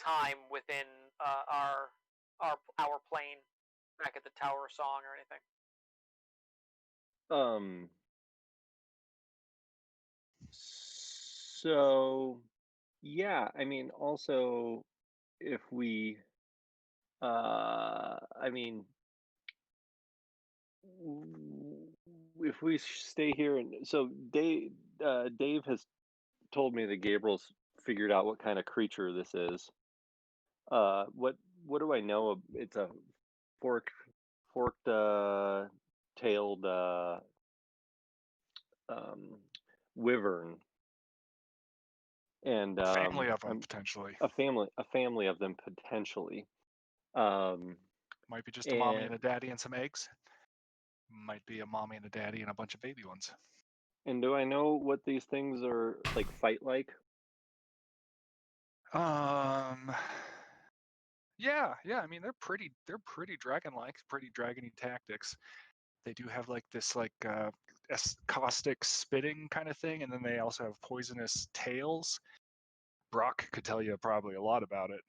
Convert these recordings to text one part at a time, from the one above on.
time within our plane back at the Tower of Song or anything. So yeah, I mean, also if we, I mean, if we stay here, and so Dave has told me that Gabriel's figured out what kind of creature this is. What do I know? It's a forked tailed um, wyvern, and Family of them potentially. a family of them potentially. Might be just a mommy and a daddy and some eggs. Might be a mommy and a daddy and a bunch of baby ones. And do I know what these things are like fight like? Yeah. I mean, they're pretty dragon-like, pretty dragony tactics. They do have like this caustic spitting kind of thing, and then they also have poisonous tails. Brock could tell you probably a lot about it.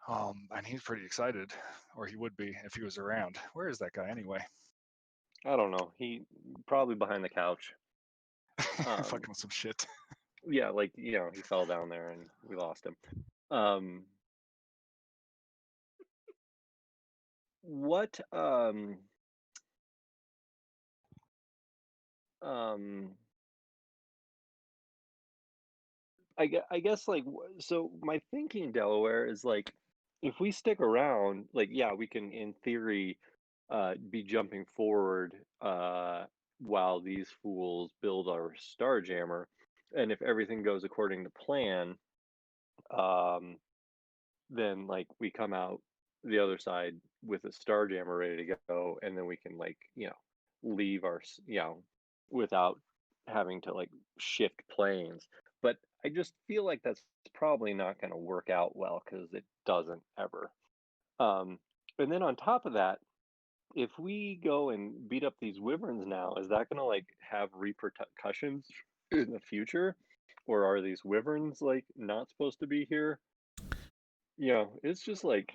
And he's pretty excited, or he would be if he was around. Where is that guy anyway? I don't know. He probably behind the couch. Fucking with some shit. Yeah, like, he fell down there and we lost him. What I guess like so my thinking, Delaware, is like if we stick around, like yeah, we can in theory be jumping forward while these fools build our Starjammer, and if everything goes according to plan, then like we come out the other side with a Starjammer ready to go, and then we can like leave our without having to like shift planes. But I just feel like that's probably not going to work out well because it doesn't ever. And then on top of that, if we go and beat up these wyverns now, is that going to like have repercussions in the future, or are these wyverns like not supposed to be here? It's just like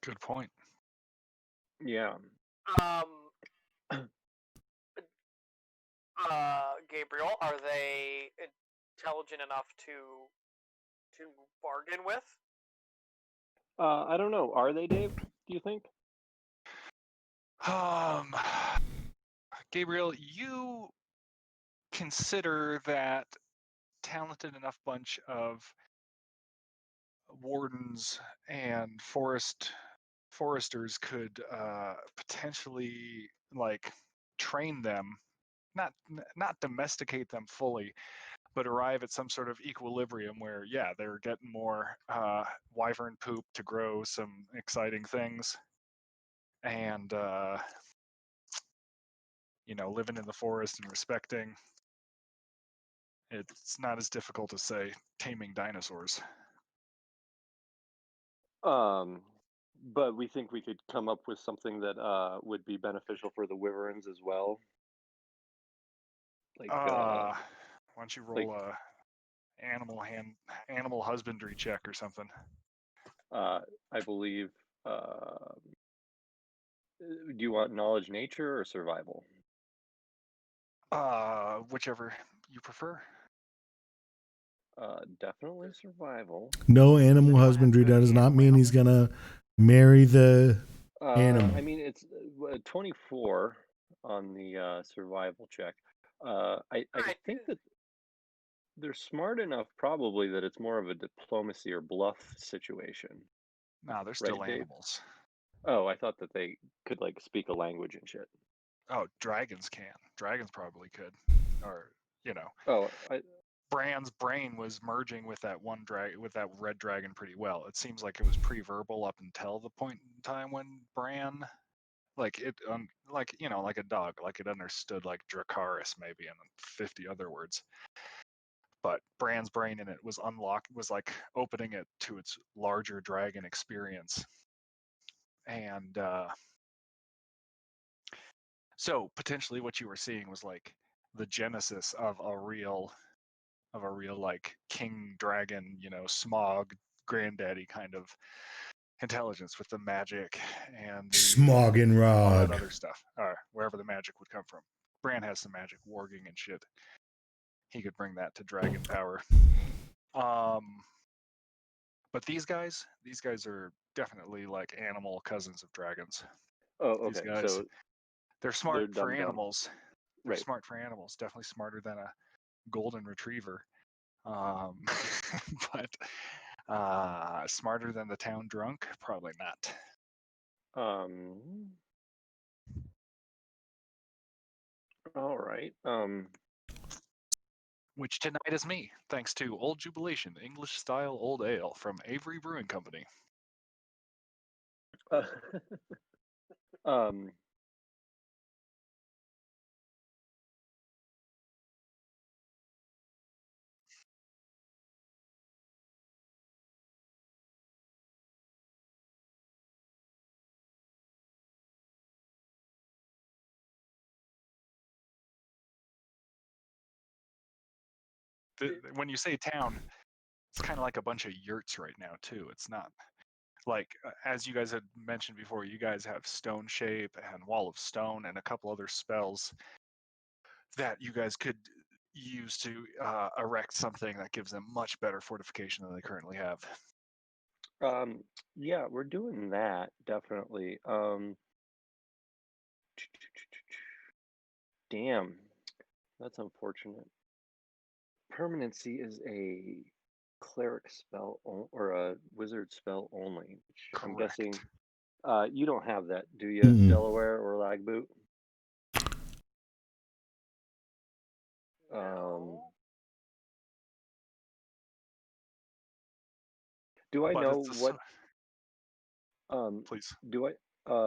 Good point. yeah. Gabriel, are they intelligent enough to bargain with? I don't know. Are they, Dave? Do you think? Gabriel, you consider that talented enough bunch of wardens and foresters could potentially like train them, not domesticate them fully, but arrive at some sort of equilibrium where they're getting more wyvern poop to grow some exciting things, and living in the forest and respecting. It's not as difficult as, say, taming dinosaurs. But we think we could come up with something that would be beneficial for the wyverns as well. Like, why don't you roll a animal husbandry check or something? I believe. Do you want knowledge, nature, or survival? Whichever you prefer. Definitely survival. No, animal husbandry does not mean he's gonna marry the animal. I mean, it's 24 on the survival check. I think that they're smart enough, probably, that it's more of a diplomacy or bluff situation. No, they're still Dave? animals. Oh, I thought that they could like speak a language and shit. Oh, dragons can. Dragons probably could, or Oh, Bran's brain was merging with that with that red dragon pretty well. It seems like it was pre-verbal up until the point in time when Bran, like it, like a dog, like it understood like Dracarys maybe and 50 other words. But Bran's brain in it was like opening it to its larger dragon experience, and So potentially what you were seeing was like the genesis of a real like king dragon, smog granddaddy kind of intelligence with the magic and Smog and all that Rog. other stuff, or wherever the magic would come from. Bran has some magic, warging and shit. He could bring that to dragon power. But these guys are definitely like animal cousins of dragons. Oh, These okay. guys, So they're smart they're for dumbed down. animals. They're Right. smart for animals. Definitely smarter than a golden retriever. But smarter than the town drunk? Probably not. All right. Which tonight is me, thanks to Old Jubilation, English style old ale from Avery Brewing Company. um. When you say town, it's kind of like a bunch of yurts right now too. It's not like, as you guys had mentioned before, you guys have Stone Shape and Wall of Stone and a couple other spells that you guys could use to erect something that gives them much better fortification than they currently have. Yeah, we're doing that definitely. Damn, that's unfortunate. Permanency is a cleric spell or a wizard spell only. Which I'm guessing you don't have that, do you, Delaware or Lagboot? Do I know what? Please. Do I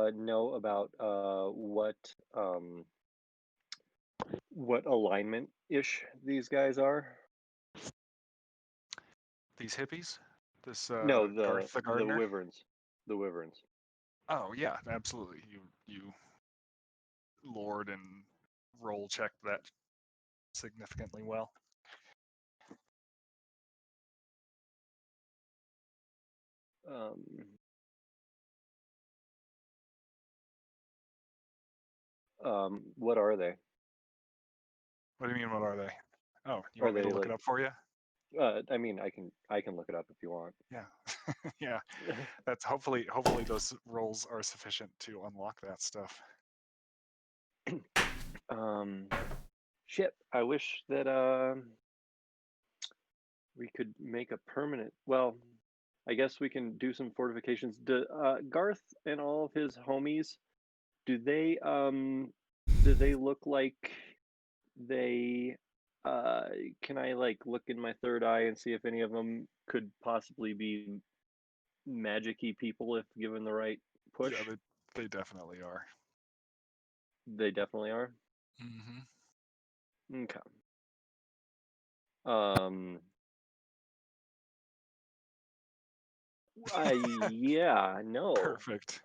know about what alignment ish these guys are? These hippies? This No, Garth the Gardener? The wyverns. Oh yeah, absolutely. You lord and roll check that significantly well. What are they? What do you mean? What are they? Oh, you Are want me to they look it up for you? I mean, I can look it up if you want. Yeah, yeah. That's hopefully those rolls are sufficient to unlock that stuff. Shit. I wish that we could make a permanent. Well, I guess we can do some fortifications. Garth and all of his homies, do they look like they can I like look in my third eye and see if any of them could possibly be magic-y people if given the right push? Yeah, they definitely are. They definitely are. Mm-hmm. Okay. Yeah, no. Perfect.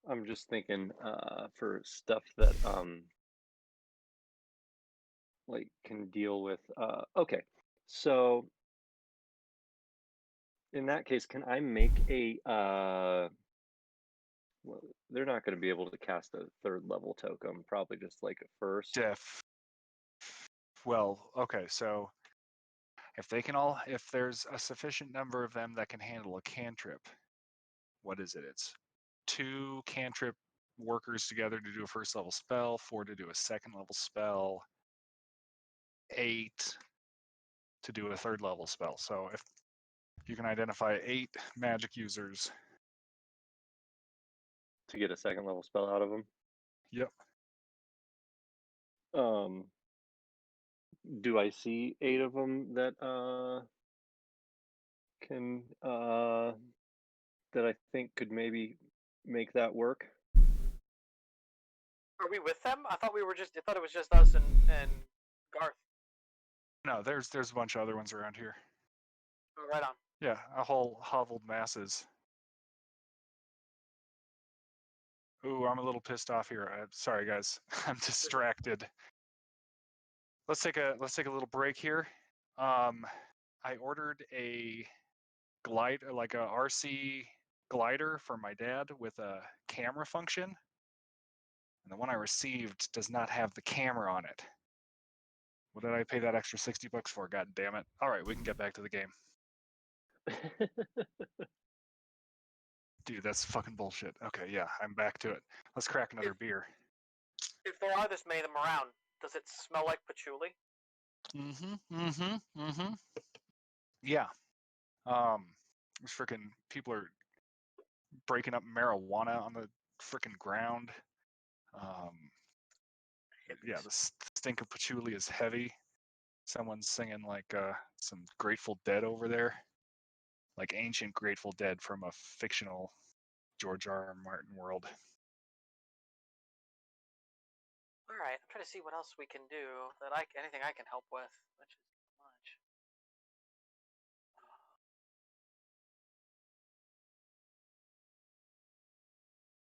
I'm just thinking for stuff that like can deal with okay. So in that case, can I make a well, they're not going to be able to cast a third level token, probably just like a first. Well, okay, so if there's a sufficient number of them that can handle a cantrip, what is it? It's 2 cantrip workers together to do a first level spell, 4 to do a second level spell, 8 to do a third level spell. So if you can identify 8 magic users to get a second level spell out of them. Yep. Do I see 8 of them that can that I think could maybe make that work? Are we with them? I thought it was just us and Garth. No, there's a bunch of other ones around here. Oh, right on. Yeah, a whole hoveled masses. Ooh, I'm a little pissed off here. Sorry, guys. I'm distracted. Let's take a little break here. I ordered a glider, like a RC glider for my dad with a camera function, and the one I received does not have the camera on it. What did I pay that extra $60 for? God damn it! All right, we can get back to the game. Dude, that's fucking bullshit. Okay, yeah, I'm back to it. Let's crack another beer. If there are this many of them around, does it smell like patchouli? Yeah. These freaking people are breaking up marijuana on the freaking ground. Yeah, the stink of patchouli is heavy. Someone's singing like some Grateful Dead over there, like ancient Grateful Dead from a fictional George R. R. Martin world. All right, I'm trying to see what else we can do anything I can help with, which is not much.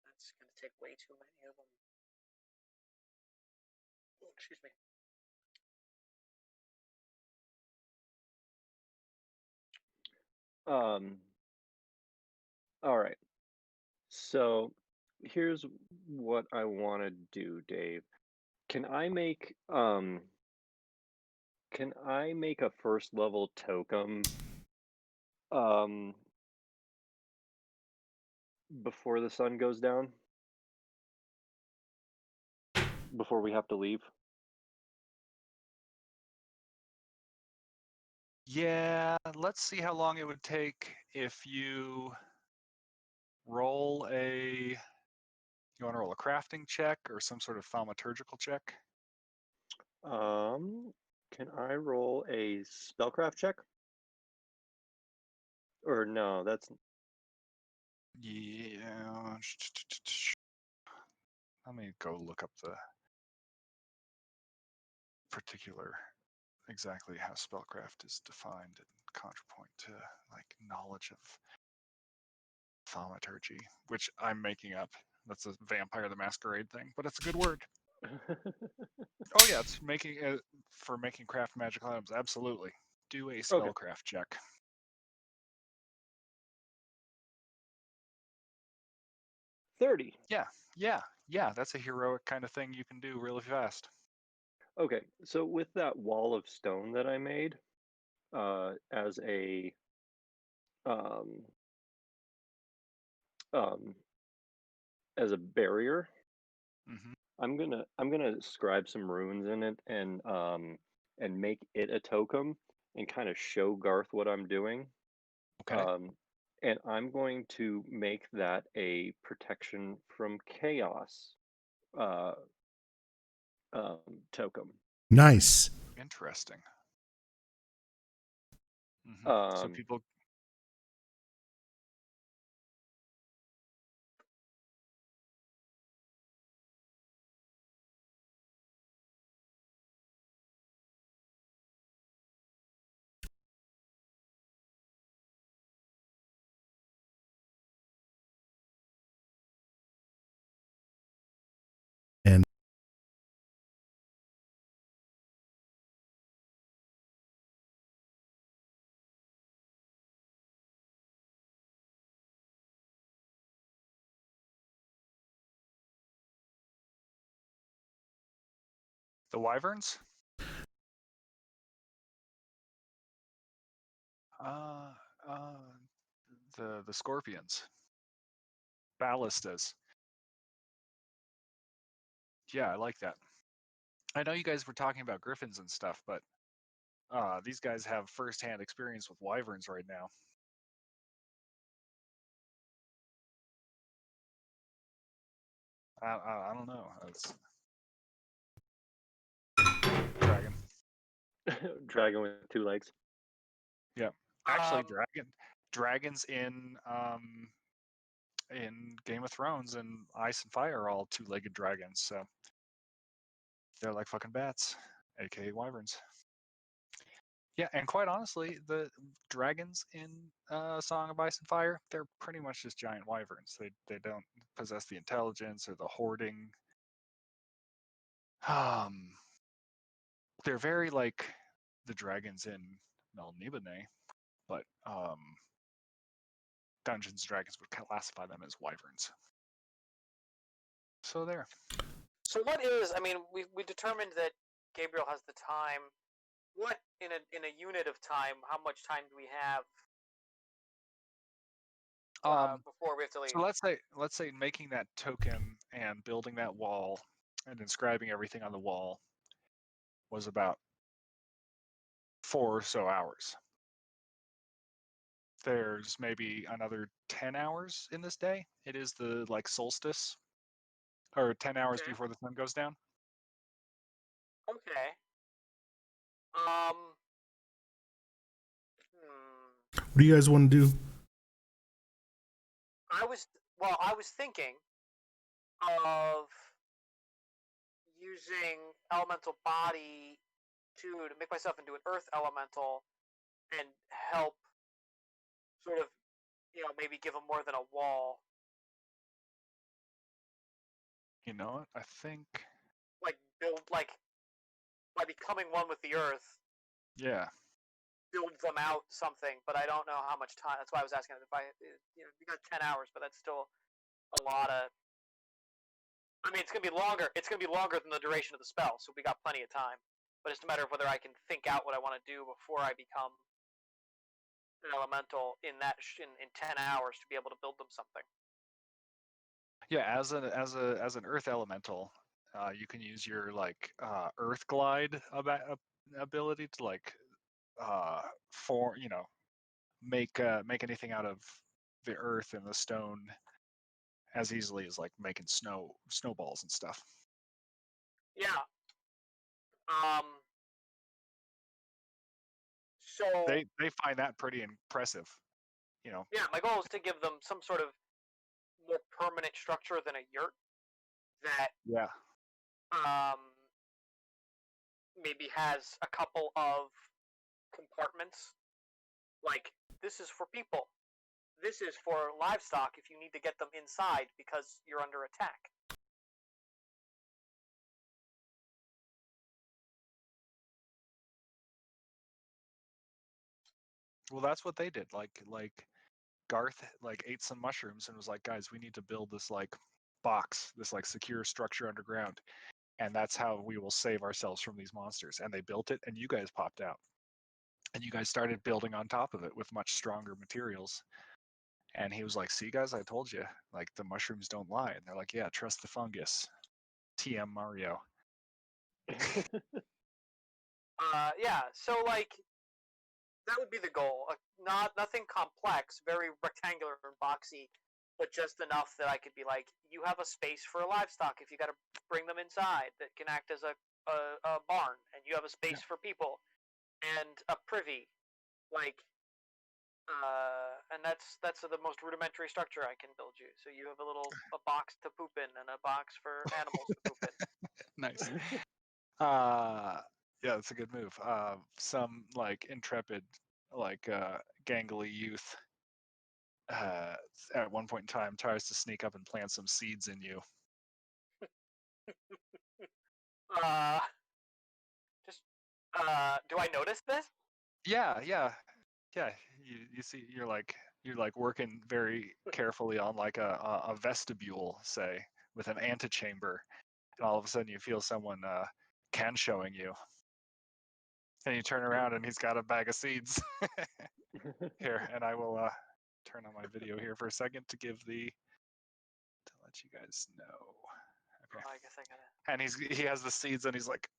That's going to take way too many of them. Oh, excuse me. All right. So here's what I want to do, Dave. Can I make a first level token before the sun goes down? Before we have to leave? Yeah, let's see how long it would take if you roll a. You want to roll a crafting check or some sort of thaumaturgical check? Can I roll a spellcraft check? Or no, that's Yeah. Let me go look up the particular exactly how spellcraft is defined and contrapoint to like knowledge of thaumaturgy, which I'm making up. That's a Vampire the Masquerade thing, but it's a good word. Oh yeah, it's making for making craft magical items. Absolutely, do a spellcraft check. 30. Yeah. That's a heroic kind of thing you can do really fast. Okay, so with that wall of stone that I made, as a barrier, Mm-hmm. I'm gonna scribe some runes in it and make it a token and kind of show Garth what I'm doing. Okay. And I'm going to make that a protection from chaos token. Nice. Interesting. Mm-hmm. So people. And The wyverns? The scorpions. Ballistas. Yeah, I like that. I know you guys were talking about griffins and stuff, but these guys have firsthand experience with wyverns right now. I don't know. It's dragon. Dragon with 2 legs. Actually, Um, dragons in Game of Thrones and Ice and Fire are all 2-legged dragons. So they're like fucking bats, aka wyverns. Yeah, and quite honestly, the dragons in Song of Ice and Fire, they're pretty much just giant wyverns. They don't possess the intelligence or the hoarding. They're very like the dragons in Melnibone, but Dungeons Dragons would classify them as wyverns. So there. So what is? I mean, we determined that Gabriel has the time. What in a unit of time? How much time do we have before we have to leave? So let's say making that token and building that wall and inscribing everything on the wall was about 4 or so hours. There's maybe another 10 hours in this day. It is the like solstice, or 10 hours Okay. before the sun goes down. Okay. What do you guys want to do? I was thinking of using elemental body to make myself into an earth elemental and help sort of, maybe give them more than a wall. You know what? I think. Like build by becoming one with the earth, Yeah. build them out something, but I don't know how much time. That's why I was asking if we got 10 hours, but that's still a lot of. I mean, it's gonna be longer. It's gonna be longer than the duration of the spell, so we got plenty of time. But it's a matter of whether I can think out what I want to do before I become an elemental in 10 hours to be able to build them something. Yeah, as an earth elemental, you can use your like earth glide ability to like make anything out of the earth and the stone as easily as like making snowballs and stuff. Yeah. So They find that pretty impressive, you know. yeah, my goal is to give them some sort of more permanent structure than a yurt that Yeah. Maybe has a couple of compartments. Like, this is for people. This is for livestock if you need to get them inside because you're under attack. Well, that's what they did. Like Garth like ate some mushrooms and was like, guys, we need to build this like box, this like secure structure underground, and that's how we will save ourselves from these monsters. And they built it, and you guys popped out, and you guys started building on top of it with much stronger materials. And he was like, see, guys, I told you, like the mushrooms don't lie. And they're like, yeah, trust the fungus. TM Mario. Yeah, so like that would be the goal. Nothing complex, very rectangular and boxy, but just enough that I could be like, you have a space for livestock if you got to bring them inside that can act as a barn, and you have a space for people and a privy, like, and that's the most rudimentary structure I can build you. So you have a box to poop in and a box for animals to poop in. Nice. Yeah, that's a good move. Some like intrepid, like gangly youth, at one point in time tries to sneak up and plant some seeds in you. Do I notice this? Yeah. You see, you're like working very carefully on like a vestibule, say, with an antechamber, and all of a sudden you feel someone can showing you. And you turn around and he's got a bag of seeds. Here, and I will turn on my video here for a second to let you guys know. Okay. Oh, I guess I gotta. And he has the seeds and he's like,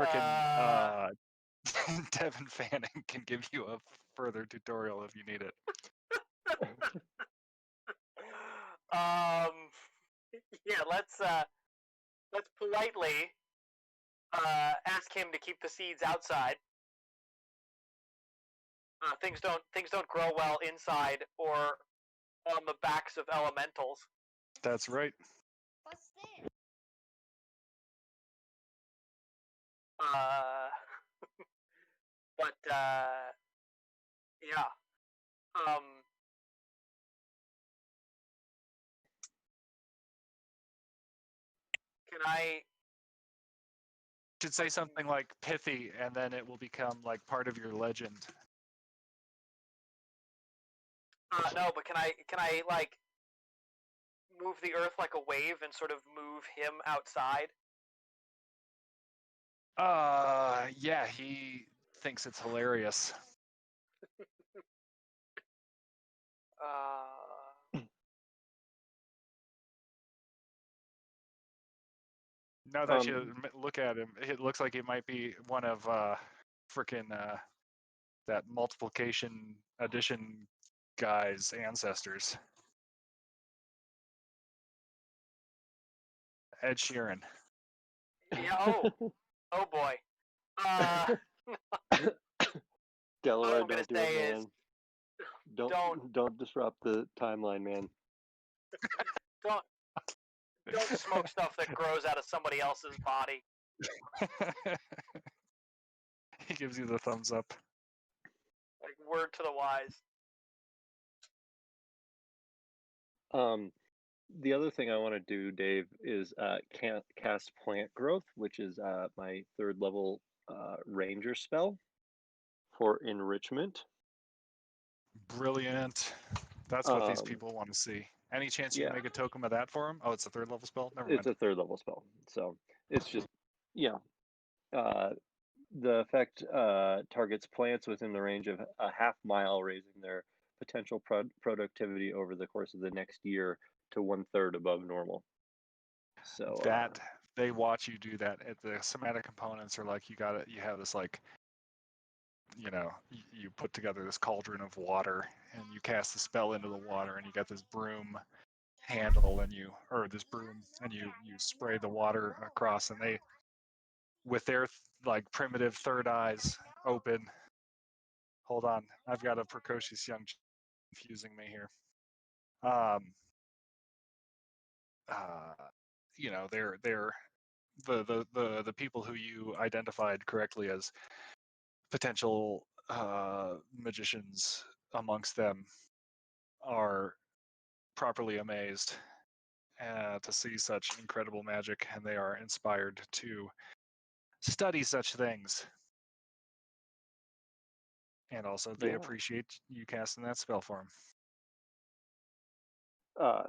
freaking Devin Fanning can give you a further tutorial if you need it. Yeah, let's politely ask him to keep the seeds outside. Things don't grow well inside or on the backs of elementals. That's right. What's this? But yeah. Can I? Should say something like pithy, and then it will become like part of your legend. No, but can I like move the earth like a wave and sort of move him outside? Yeah, he thinks it's hilarious. Now that you look at him, it looks like he might be one of frickin' that multiplication addition guy's ancestors. Ed Sheeran. Yeah. Oh boy. Delaware, I'm gonna don't do say it, is man. Don't disrupt the timeline, man. Don't smoke stuff that grows out of somebody else's body. He gives you the thumbs up. Like, word to the wise. The other thing I want to do, Dave, is cast plant growth, which is my 3rd level ranger spell for enrichment. Brilliant. That's what these people want to see. Any chance you can make a token of that for him? Oh, it's a 3rd level spell? Never mind. It's a 3rd level spell. So it's just, the effect targets plants within the range of a half mile, raising their potential productivity over the course of the next year to 1/3 above normal. So that they watch you do that. The somatic components are like you have this like, you put together this cauldron of water and you cast the spell into the water and you got this broom handle and you spray the water across, and they, with their like primitive third eyes open. Hold on, I've got a precocious young confusing me here. They're the people who you identified correctly as potential magicians amongst them are properly amazed to see such incredible magic, and they are inspired to study such things. And also, they appreciate you casting that spell for them.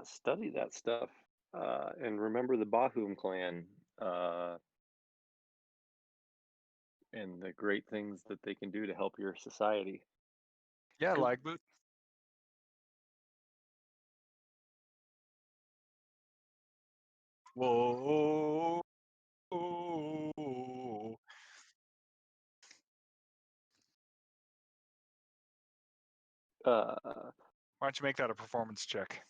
Study that stuff. And remember the Bahum clan and the great things that they can do to help your society. Yeah, Lagboot. Whoa. Why don't you make that a performance check?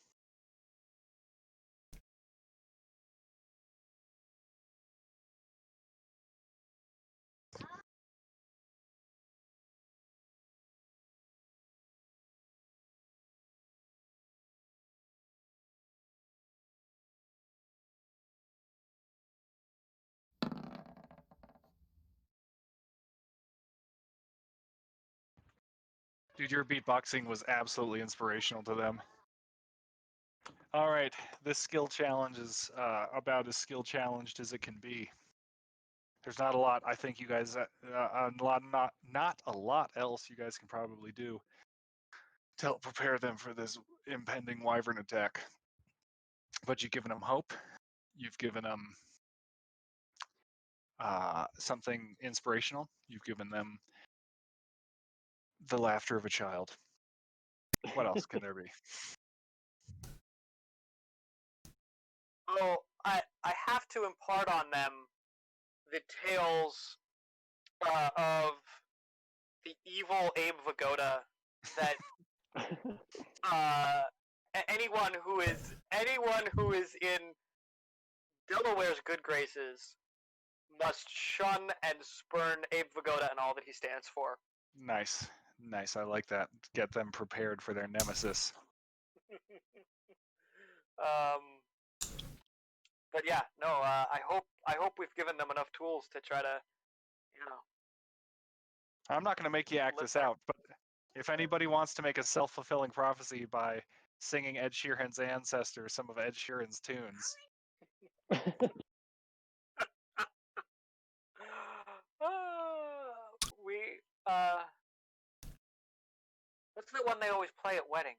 Dude, your beatboxing was absolutely inspirational to them. All right, this skill challenge is about as skill challenged as it can be. There's not a lot. I think you guys, not a lot else you guys can probably do to help prepare them for this impending wyvern attack. But you've given them hope. You've given them something inspirational. You've given them the laughter of a child. What else can there be? Oh, I have to impart on them the tales of the evil Abe Vigoda that anyone who is in Delaware's good graces must shun and spurn Abe Vigoda and all that he stands for. Nice. I like that. Get them prepared for their nemesis. But yeah, no. I hope we've given them enough tools to try to, I'm not going to make you act this out, but if anybody wants to make a self-fulfilling prophecy by singing Ed Sheeran's ancestors some of Ed Sheeran's tunes. What's the one they always play at weddings?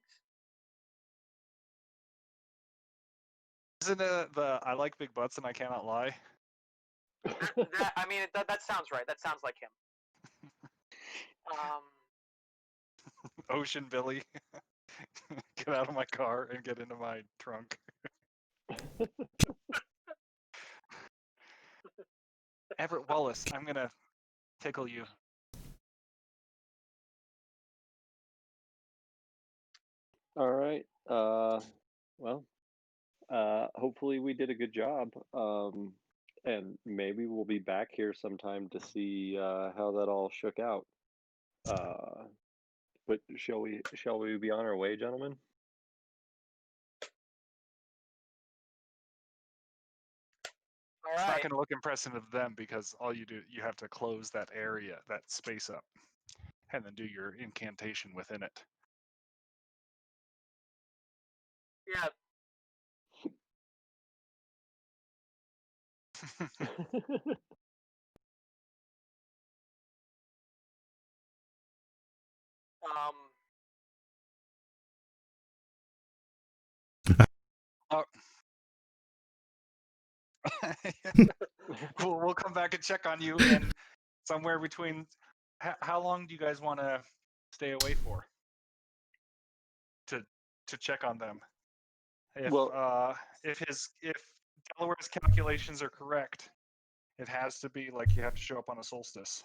Isn't it the I like big butts and I cannot lie? That sounds right. That sounds like him. Ocean Billy. Get out of my car and get into my trunk. Everett Wallace, I'm gonna tickle you. All right. Well, hopefully we did a good job. And maybe we'll be back here sometime to see how that all shook out. But shall we be on our way, gentlemen? All It's not right. going to look impressive to them because all you do, you have to close that area, that space up, and then do your incantation within it. Yeah. Oh. We'll come back and check on you, and somewhere between. How long do you guys want to stay away for? To check on them. If if Delaware's calculations are correct, it has to be like you have to show up on a solstice.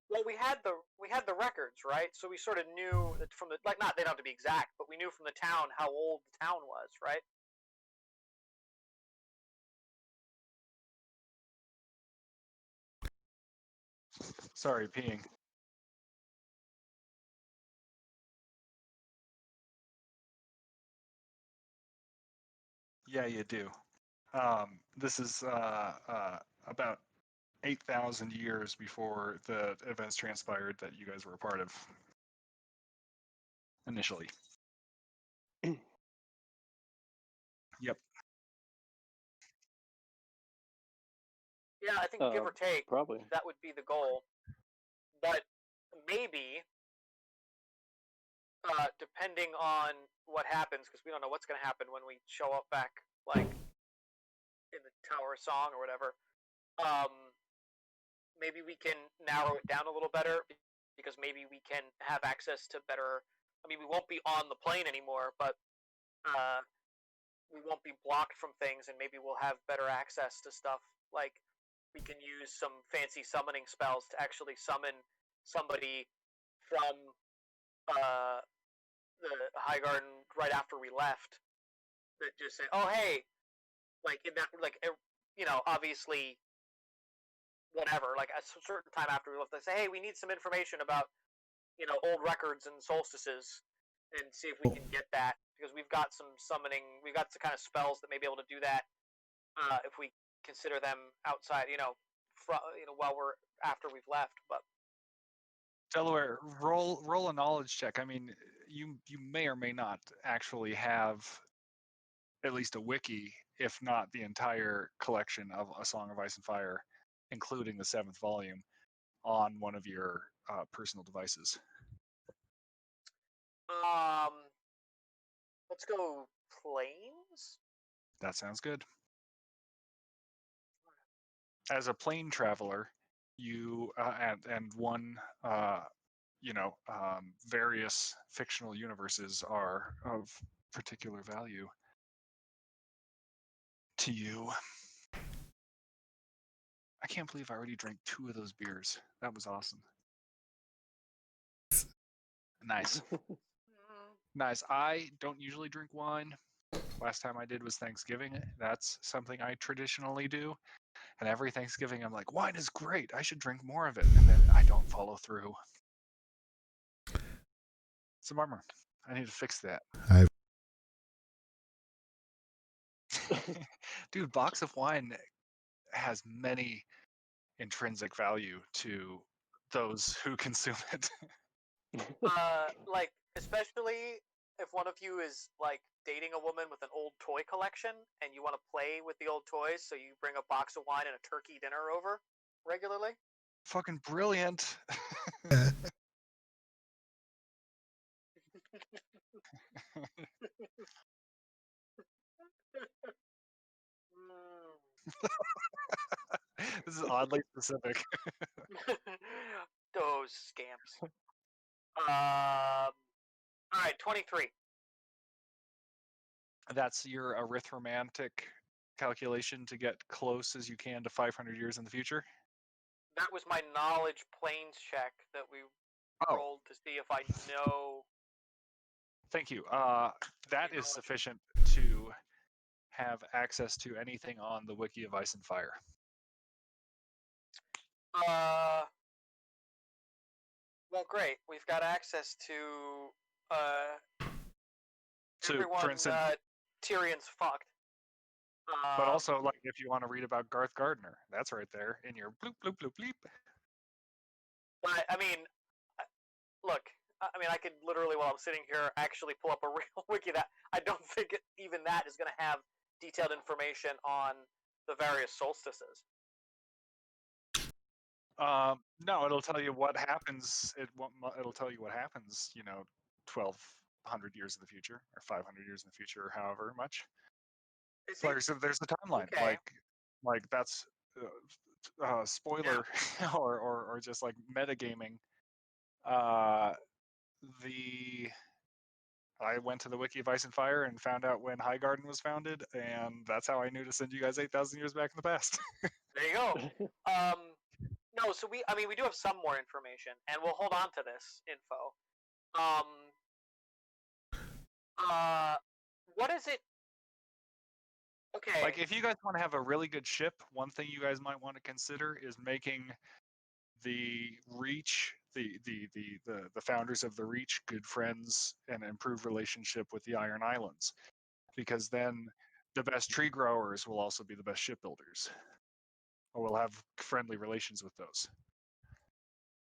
Well, we had the records, right? So we sort of knew that from the they don't have to be exact, but we knew from the town how old the town was, right? Sorry, peeing. Yeah, you do. This is about 8,000 years before the events transpired that you guys were a part of initially. Yep. Yeah, I think give or take, probably that would be the goal. But maybe, depending on what happens, because we don't know what's going to happen when we show up back, like in the Tower of Song or whatever. Maybe we can narrow it down a little better, because maybe we can have access to better. I mean, we won't be on the plane anymore, but we won't be blocked from things, and maybe we'll have better access to stuff. Like, we can use some fancy summoning spells to actually summon somebody from the High Garden right after we left. That just say, "Oh, hey," like in that, like obviously, whatever. Like a certain time after we left, they say, "Hey, we need some information about old records and solstices," and see if we can get that, because we've got some summoning, we've got some kind of spells that may be able to do that if we consider them outside, while we're after we've left. But Delaware, roll a knowledge check. I mean, you may or may not actually have at least a wiki, if not the entire collection of A Song of Ice and Fire, including the 7th volume, on one of your personal devices. Let's go planes. That sounds good. As a plane traveler, you and one various fictional universes are of particular value to you. I can't believe I already drank 2 of those beers. That was awesome. Nice. Nice. I don't usually drink wine. Last time I did was Thanksgiving. That's something I traditionally do. And every Thanksgiving, I'm like, wine is great. I should drink more of it. And then I don't follow through. It's a bummer. I need to fix that. Dude, box of wine has many intrinsic value to those who consume it. Like, especially if one of you is like dating a woman with an old toy collection and you want to play with the old toys, so you bring a box of wine and a turkey dinner over regularly. Fucking brilliant. This is oddly specific. Those scamps. All right, 23. That's your arithromantic calculation to get close as you can to 500 years in the future? That was my knowledge planes check that we rolled to see if I know. Thank you. That is sufficient to have access to anything on the Wiki of Ice and Fire. Well, great. We've got access to So, everyone. for instance, Tyrion's fucked. but also, like, if you want to read about Garth Gardner, that's right there in your bloop bloop bloop bleep. But I mean, look. I mean, I could literally, while I'm sitting here, actually pull up a real wiki. That I don't think even that is going to have detailed information on the various solstices. No, it'll tell you what happens. It'll tell you what happens. 1,200 years in the future, or 500 years in the future, or however much. So there's the timeline. Okay. Like that's spoiler or just like metagaming. I went to the Wiki of Ice and Fire and found out when Highgarden was founded, and that's how I knew to send you guys 8,000 years back in the past. There you go. No, so we do have some more information, and we'll hold on to this info. What is it? Okay. Like, if you guys want to have a really good ship, one thing you guys might want to consider is making the Reach, the founders of the Reach, good friends and improve relationship with the Iron Islands, because then the best tree growers will also be the best shipbuilders, or will have friendly relations with those.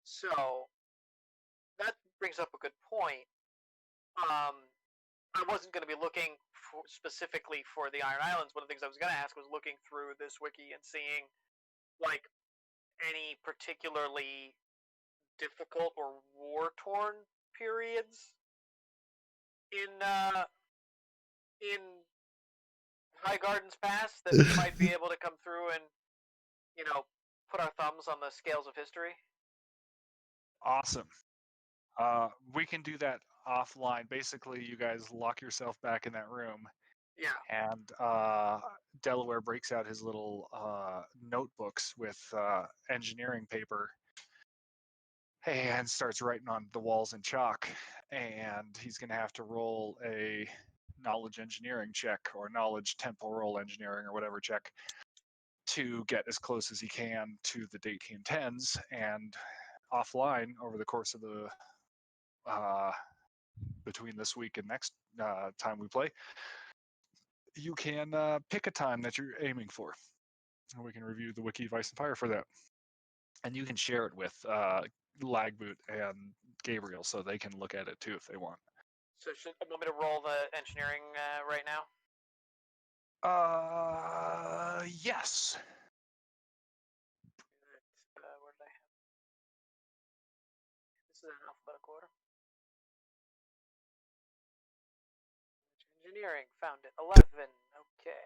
So that brings up a good point. I wasn't going to be looking specifically for the Iron Islands. One of the things I was going to ask was looking through this wiki and seeing, like, any particularly difficult or war-torn periods in Highgarden's past that we might be able to come through and, put our thumbs on the scales of history. Awesome. We can do that offline. Basically, you guys lock yourself back in that room. Yeah. And Delaware breaks out his little notebooks with engineering paper and starts writing on the walls in chalk. And he's going to have to roll a knowledge engineering check, or knowledge temporal engineering, or whatever check, to get as close as he can to the date he intends. And offline, over the course of the between this week and next time we play, you can pick a time that you're aiming for, and we can review the Wiki of Ice and Fire for that. And you can share it with Lagboot and Gabriel, so they can look at it too if they want. So should you want me to roll the engineering right now? Yes. Where did I have? This is in alphabetical order. Engineering, found it. 11. Okay.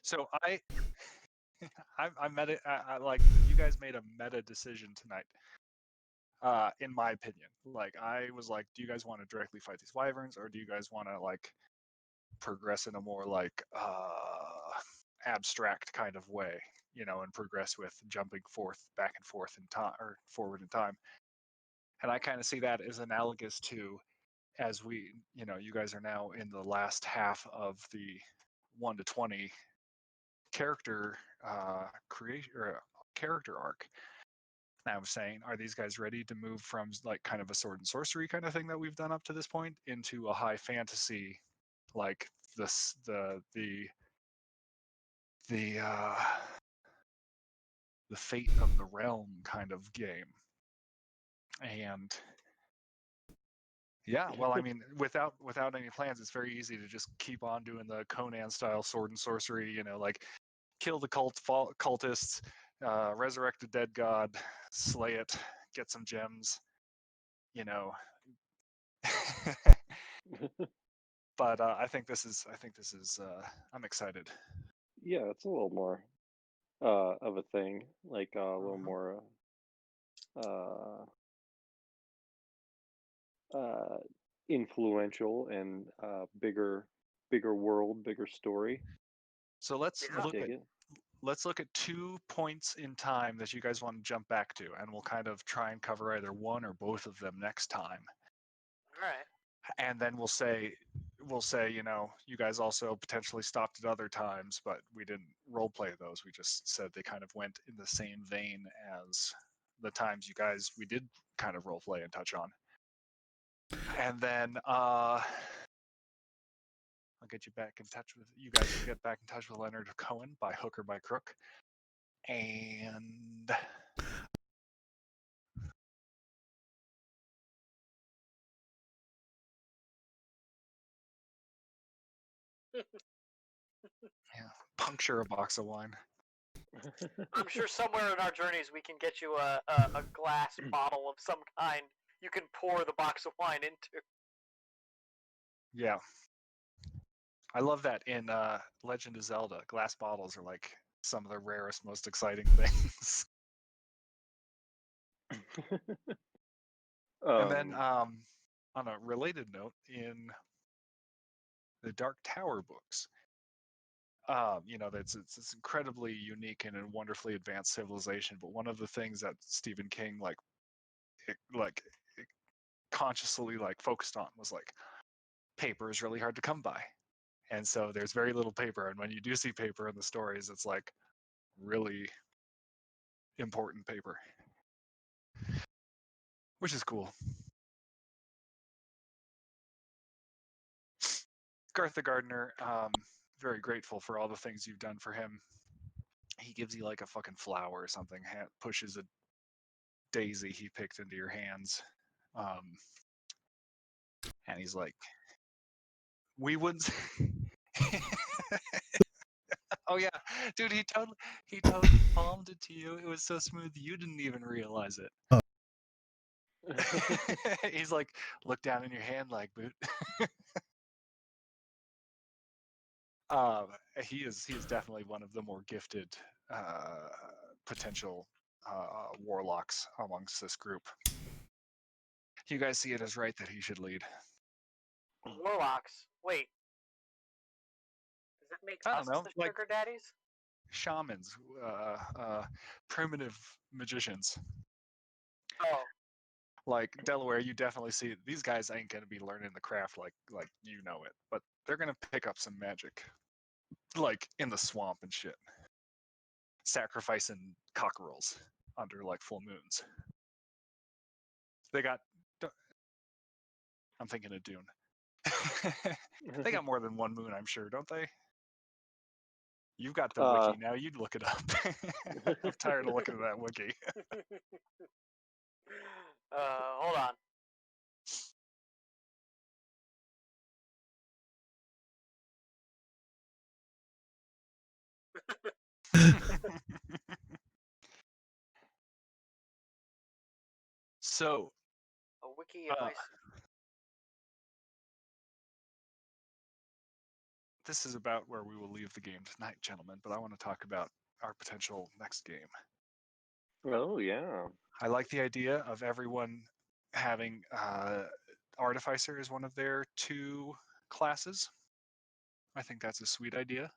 So I meta. I like, you guys made a meta decision tonight. In my opinion, like, I was like, do you guys want to directly fight these wyverns, or do you guys want to, like, progress in a more like abstract kind of way, and progress with jumping back and forth in time or forward in time. And I kind of see that as analogous to, as we, you guys are now in the last half of the 1 to 20 character creation or character arc. And I was saying, are these guys ready to move from like kind of a sword and sorcery kind of thing that we've done up to this point into a high fantasy, like the fate of the realm kind of game? And yeah, well, I mean, without any plans, it's very easy to just keep on doing the Conan style sword and sorcery, like kill the cultists, resurrect a dead god, slay it, get some gems, But I think this is I'm excited. Yeah, it's a little more of a thing, like a little more influential and bigger world, bigger story. So let's Yeah. look at 2 points in time that you guys want to jump back to, and we'll kind of try and cover either one or both of them next time. All right. And then we'll say, you guys also potentially stopped at other times, but we didn't role play those. We just said they kind of went in the same vein as the times we did kind of role play and touch on. And then I'll get you back in touch with you guys. Will get back in touch with Leonard Cohen by hook or by crook. And yeah, puncture a box of wine. I'm sure somewhere in our journeys we can get you a glass bottle of some kind you can pour the box of wine into. Yeah. I love that in Legend of Zelda. Glass bottles are like some of the rarest, most exciting things. And then on a related note, in the Dark Tower books, it's incredibly unique and a wonderfully advanced civilization. But one of the things that Stephen King consciously focused on was paper is really hard to come by, and so there's very little paper. And when you do see paper in the stories, it's like really important paper, which is cool. Garth the Gardener, very grateful for all the things you've done for him. He gives you like a fucking flower or something, pushes a daisy he picked into your hands, and he's like, we wouldn't. Oh yeah, dude, he totally palmed it to you. It was so smooth you didn't even realize it. Oh. He's like, look down in your hand, Lagboot. He is definitely one of the more gifted potential warlocks amongst this group. You guys see it as right that he should lead. Warlocks. Wait. Does that make us the sugar daddies? Shamans, primitive magicians. Oh. Like Delaware, you definitely see these guys ain't gonna be learning the craft like you know it, but they're gonna pick up some magic, like in the swamp and shit, sacrificing cockerels under full moons. They got. I'm thinking of Dune. They got more than one moon, I'm sure, don't they? You've got the wiki now. You'd look it up. I'm tired of looking at that wiki. Hold on. So, a wiki of this is about where we will leave the game tonight, gentlemen, but I want to talk about our potential next game. Oh, yeah. I like the idea of everyone having Artificer as one of their 2 classes. I think that's a sweet idea.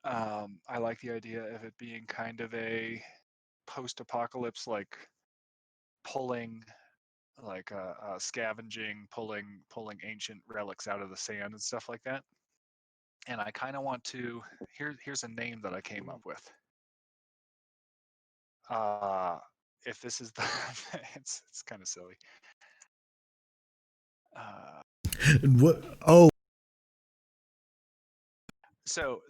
I like the idea of it being kind of a post-apocalypse, like pulling, like scavenging, pulling ancient relics out of the sand and stuff like that. And I kind of want to. Here's a name that I came up with. If this is the, it's kind of silly. What? Oh, So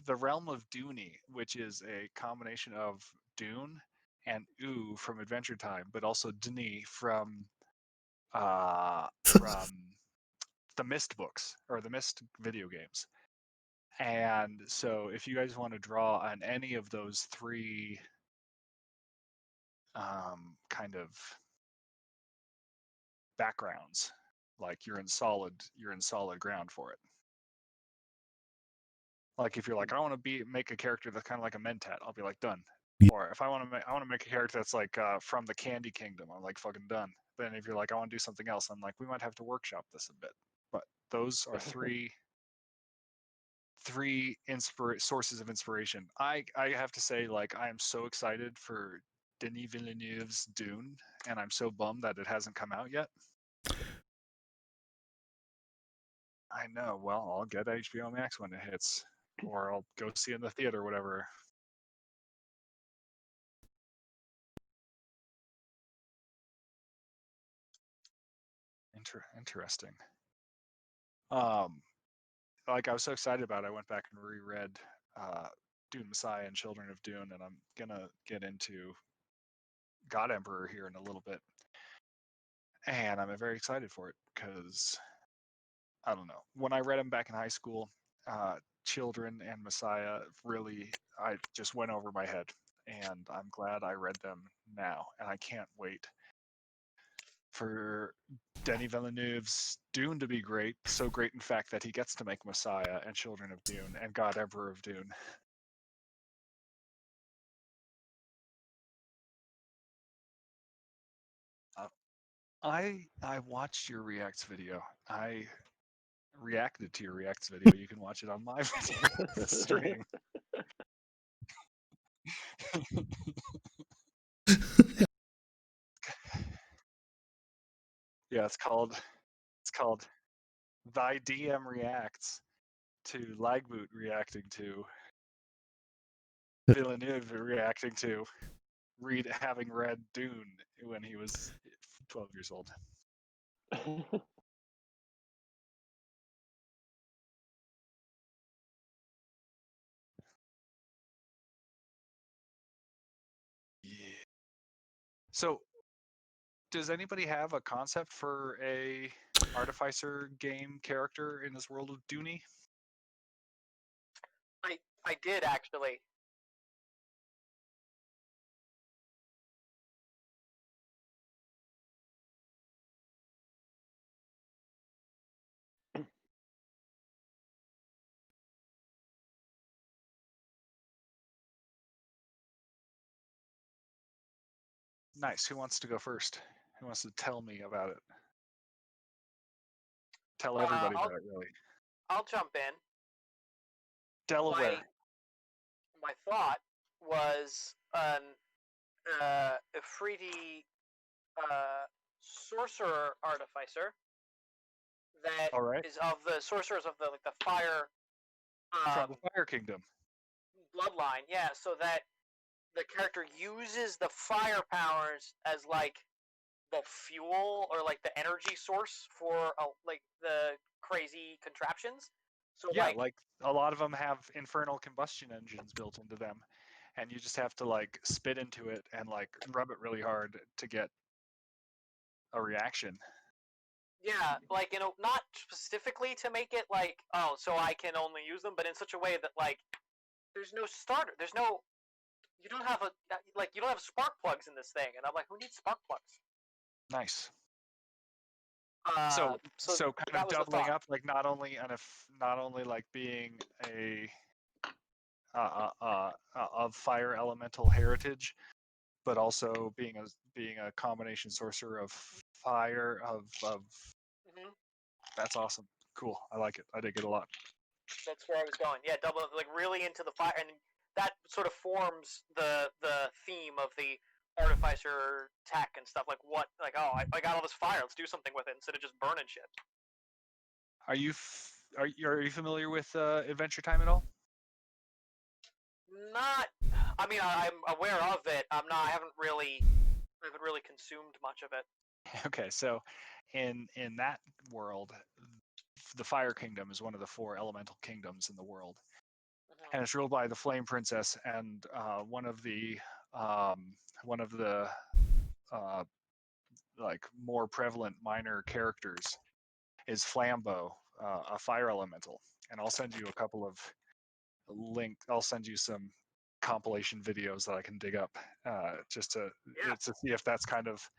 the realm of Dooney, which is a combination of Dune and Oo from Adventure Time, but also Dni from the Myst books or the Myst video games. And so if you guys want to draw on any of those three kind of backgrounds, like you're in solid ground for it. Like if you're like, I want to make a character that's kind of like a Mentat, I'll be like, done. Yeah. Or if I want to make a character that's like from the Candy Kingdom, I'm like, fucking done. Then if you're like, I want to do something else, I'm like, we might have to workshop this a bit. But those are three sources of inspiration. I have to say, like, I am so excited for Denis Villeneuve's Dune, and I'm so bummed that it hasn't come out yet. I know. Well, I'll get HBO Max when it hits, or I'll go see it in the theater, or whatever. Interesting. Like I was so excited about it, I went back and reread Dune Messiah and Children of Dune, and I'm gonna get into God Emperor here in a little bit. And I'm very excited for it because I don't know. When I read them back in high school, Children and Messiah I just went over my head, and I'm glad I read them now, and I can't wait for Denis Villeneuve's Dune to be great. So great, in fact, that he gets to make Messiah and Children of Dune and God Emperor of Dune. I watched your Reacts video. I reacted to your Reacts video. You can watch it on my video stream. Yeah, it's called Thy DM Reacts to Lagboot reacting to Villeneuve reacting to having read Dune when he was 12 years old. Yeah. So, does anybody have a concept for a Artificer game character in this world of Dooney? I did actually. Nice. Who wants to go first? Who wants to tell me about it? Tell everybody about it, really. I'll jump in. Delaware. My thought was an Ifriti sorcerer artificer that is of the sorcerers of the fire from the Fire Kingdom bloodline. Yeah, so that the character uses the fire powers as like the fuel or like the energy source for like the crazy contraptions. So yeah, like a lot of them have infernal combustion engines built into them, and you just have to like spit into it and like rub it really hard to get a reaction. Yeah, like, you know, not specifically to make it like, oh, so I can only use them, but in such a way that like there's no starter, you don't have spark plugs in this thing, and I'm like, who needs spark plugs? Nice. So kind of doubling up, like not only like being a of fire elemental heritage, but also being a combination sorcerer of fire of. Mm-hmm. That's awesome. Cool. I like it. I dig it a lot. That's where I was going. Yeah, double, like really into the fire, and that sort of forms the theme of the Artificer tech and stuff. Like what? Like, oh, I got all this fire. Let's do something with it instead of just burning shit. Are you are you familiar with Adventure Time at all? Not. I mean, I'm aware of it. I'm not. I haven't really consumed much of it. Okay, so in that world, the Fire Kingdom is one of the 4 elemental kingdoms in the world, and it's ruled by the Flame Princess, and one of the like more prevalent minor characters is Flambeau, a fire elemental, and I'll send you a couple of I'll send you some compilation videos that I can dig up just to see if that's kind of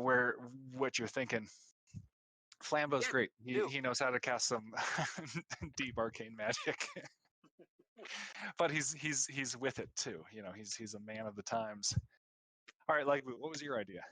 where what you're thinking. Flambeau's great. He knows how to cast some deep arcane magic. But he's with it too. You know, he's a man of the times. All right, Lagboot, what was your idea?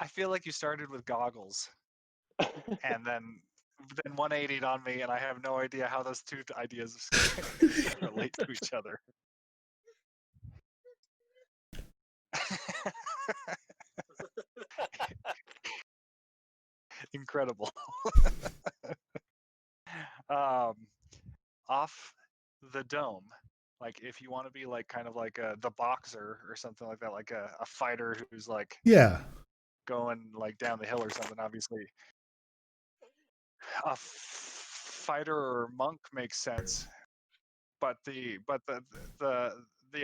I feel like you started with goggles and then 180'd on me, and I have no idea how those two ideas relate to each other. Incredible. Off the dome, like if you want to be like kind of like the boxer or something like that, like a fighter who's like going like down the hill or something, obviously a fighter or monk makes sense, but the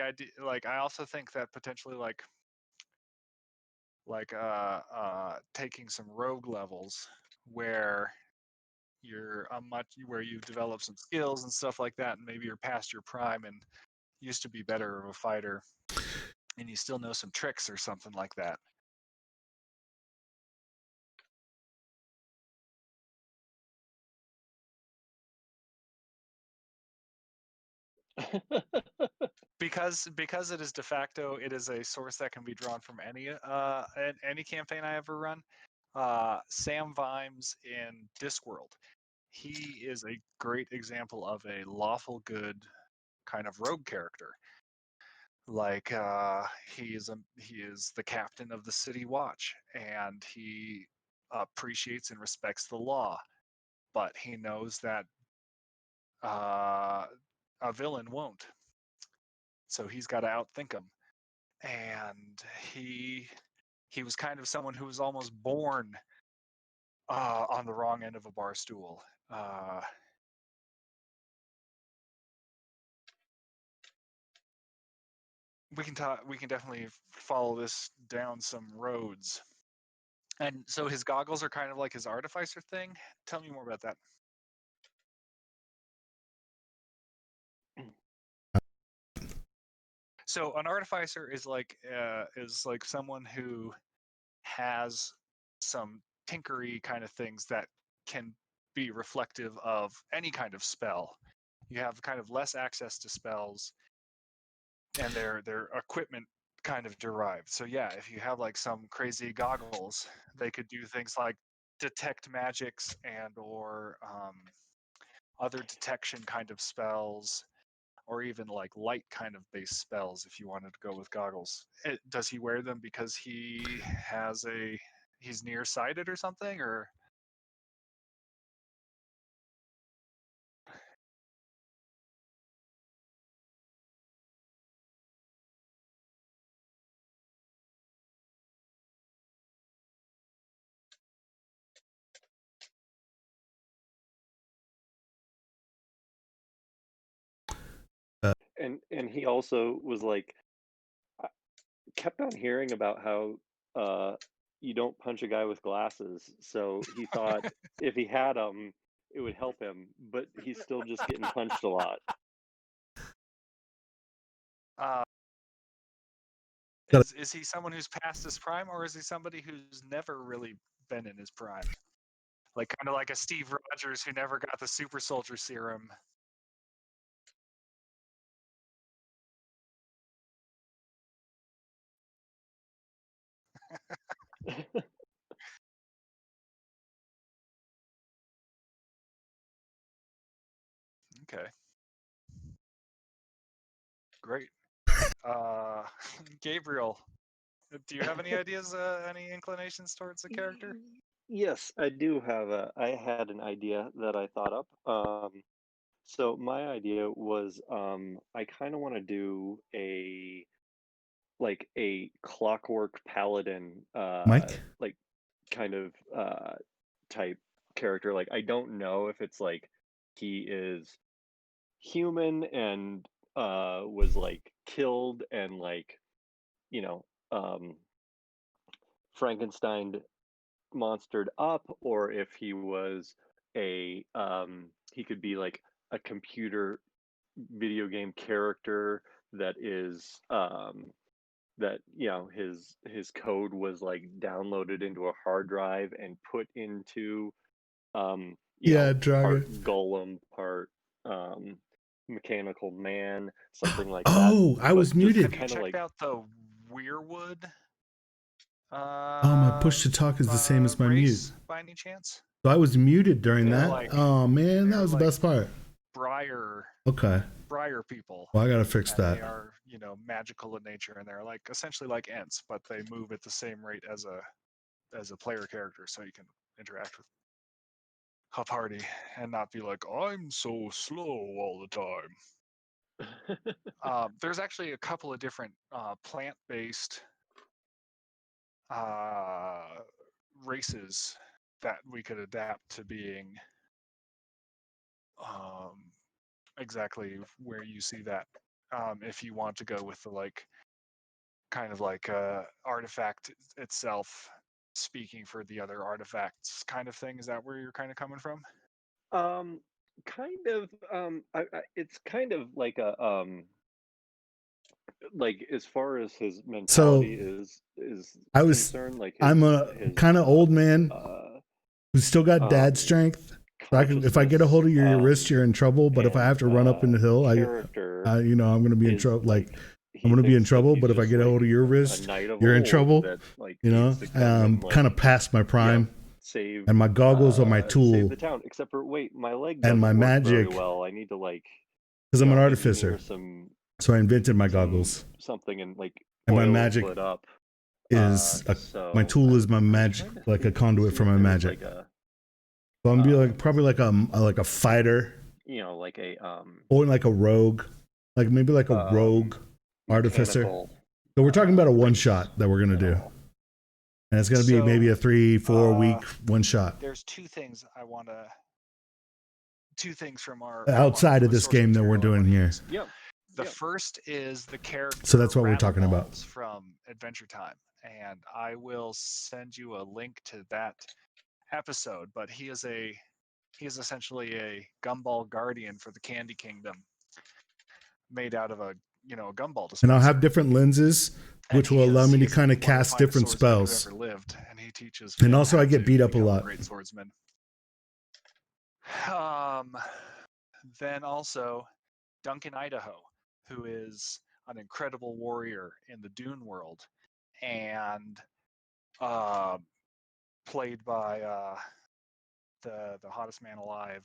idea, like I also think that potentially like taking some rogue levels where you're where you've developed some skills and stuff like that, and maybe you're past your prime and used to be better of a fighter, and you still know some tricks or something like that. because it is de facto, it is a source that can be drawn from any campaign I ever run. Sam Vimes in Discworld, he is a great example of a lawful good kind of rogue character. Like he is the captain of the city watch, and he appreciates and respects the law, but he knows that a villain won't, so he's got to outthink him. And he was kind of someone who was almost born on the wrong end of a bar stool. We can definitely follow this down some roads. And so his goggles are kind of like his Artificer thing. Tell me more about that. So an Artificer is like someone who has some tinkery kind of things that can be reflective of any kind of spell. You have kind of less access to spells, and their equipment kind of derived. So yeah, if you have like some crazy goggles, they could do things like detect magics and or other detection kind of spells, or even like light kind of base spells if you wanted to go with goggles. Does he wear them because he's nearsighted or something, or? and he also was like, I kept on hearing about how you don't punch a guy with glasses. So he thought if he had them, it would help him. But he's still just getting punched a lot. Is he someone who's past his prime, or is he somebody who's never really been in his prime? Like kind of like a Steve Rogers who never got the super soldier serum. Okay. Great. Gabriel, do you have any ideas, any inclinations towards the character? Yes, I do have I had an idea that I thought up. So my idea was I kind of want to do a clockwork paladin Mike? like kind of type character. Like I don't know if it's like he is human and was like killed and like, you know, Frankenstein monstered up, or if he was he could be like a computer video game character that is that his code was like downloaded into a hard drive and put into Yeah, part Draga. golem, part mechanical man, something like that. Oh, I was But just muted. Have you kind of checked like out the Weirwood? Oh, my push to talk is the same as my mute. race, by any chance? So I was muted during They're that. like- Oh man, that they're was the like- best part. Briar people. Well, I gotta fix And that. they are, magical in nature, and they're like essentially like Ents, but they move at the same rate as a player character, so you can interact with a party and not be like, I'm so slow all the time. There's actually a couple of different plant-based races that we could adapt to being exactly where you see that. If you want to go with the kind of artifact itself speaking for the other artifacts kind of thing. Is that where you're kind of coming from? kind of it's kind of like a like as far as his mentality is I was- concerned, like I'm a kind of old man who's still got dad strength. So if I get a hold of your wrist, you're in trouble. But if I have to run up in the hill, I'm going to be in trouble. Like I'm going to be in trouble. But if I get a hold of your wrist, you're in trouble. That, like, Kind of past my prime. Save And my goggles are my tool. Save the town. Except for my leg And my doesn't work very magic. well. I need to Because I'm an engineer artificer. So I invented my goggles. Something and And my oil magic it up. is my tool is my magic, like a conduit for my magic. Like So I'm be probably like a fighter, like a or like a rogue, like maybe like a rogue artificer. mechanical, So we're talking about a one shot that we're gonna do, and it's gonna be So, maybe a 3-4 week one shot There's two things from our outside of this source game that we're material I doing wanna here. use. Yep. The first is the character. So that's what we're talking about. Rattleballs from Adventure Time, and I will send you a link to that episode. But he is essentially a gumball guardian for the Candy Kingdom, made out of a gumball dispenser. And I'll have different lenses, which will allow me to kind of cast different spells. Ever lived, and he teaches. And also, I how get to beat up a become lot. Great swordsman. Then also Duncan Idaho, who is an incredible warrior in the Dune world, and played by the hottest man alive.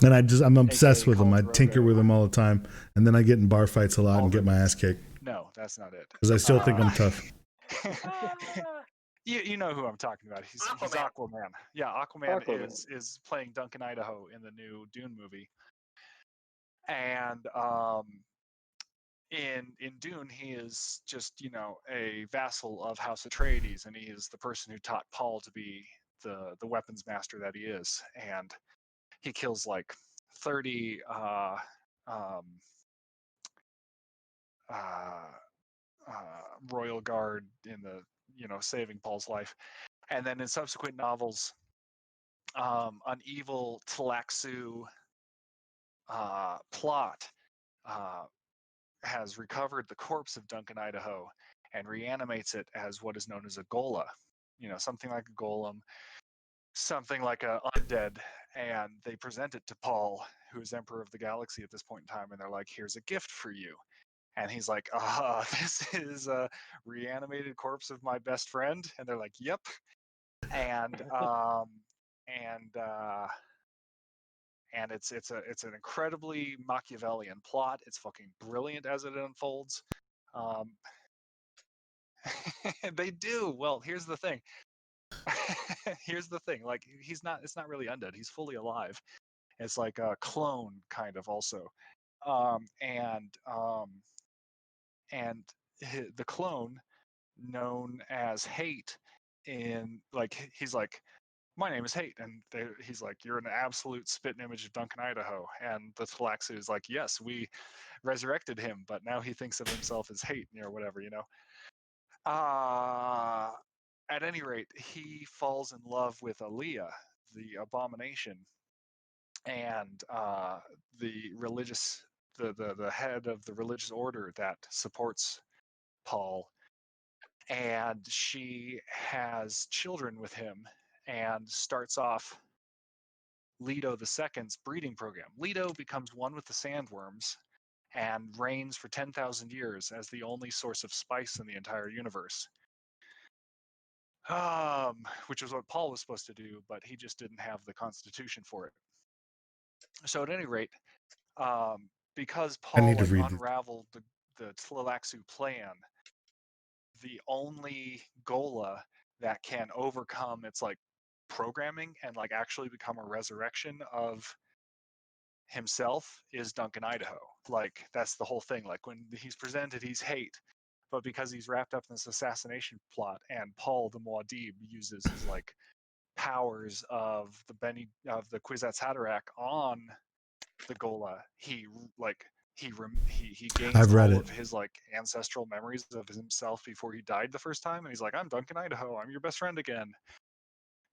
And I'm obsessed AKA with them. I Khal tinker Drogo. with them all the time, and then I get in bar fights a lot and get my ass kicked No, that's not it. because I still think I'm tough. You know who I'm talking about. He's Aquaman. Yeah, Aquaman. Is playing Duncan Idaho in the new Dune movie. And in Dune, he is just a vassal of House Atreides, and he is the person who taught Paul to be the weapons master that he is. And he kills like 30 royal guard in the saving Paul's life, and then in subsequent novels, an evil Tlaxu plot has recovered the corpse of Duncan Idaho and reanimates it as what is known as a Gola, something like a golem, something like a undead, and they present it to Paul, who is Emperor of the Galaxy at this point in time, and they're like, here's a gift for you. And he's like, this is a reanimated corpse of my best friend. And they're like, yep. And it's an incredibly Machiavellian plot. It's fucking brilliant as it unfolds. They do. Well, here's the thing. Like, it's not really undead. He's fully alive. It's like a clone kind of also. And the clone, known as Hate, he's like, my name is Hate, and he's like, you're an absolute spitting image of Duncan Idaho. And the Tlaxu is like, yes, we resurrected him, but now he thinks of himself as Hate, or whatever, At any rate, he falls in love with Aaliyah, the abomination, and the head of the religious order that supports Paul, and she has children with him and starts off Leto II's breeding program. Leto becomes one with the sandworms and reigns for 10,000 years as the only source of spice in the entire universe. Which is what Paul was supposed to do, but he just didn't have the constitution for it. So at any rate, because Paul unraveled the Tlaxu plan, the only Gola that can overcome its programming and actually become a resurrection of himself is Duncan Idaho. That's the whole thing. When he's presented, he's Hate, but because he's wrapped up in this assassination plot, and Paul the Muad'Dib uses his powers of the Kwisatz Haderach on the Gola, he gains all of his ancestral memories of himself before he died the first time, and he's like, I'm Duncan Idaho, I'm your best friend again.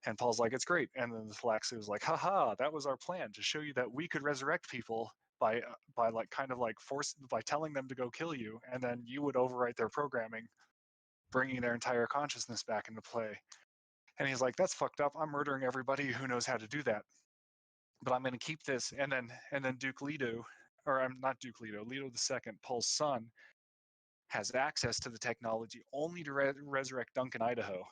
And Paul's like, it's great. And then the Tlaxu was like, haha, that was our plan, to show you that we could resurrect people by telling them to go kill you, and then you would overwrite their programming, bringing their entire consciousness back into play. And he's like, that's fucked up. I'm murdering everybody who knows how to do that. But I'm going to keep this. And then Duke Leto, or I'm not Duke Leto, Leto II, Paul's son, has access to the technology only to resurrect Duncan Idaho.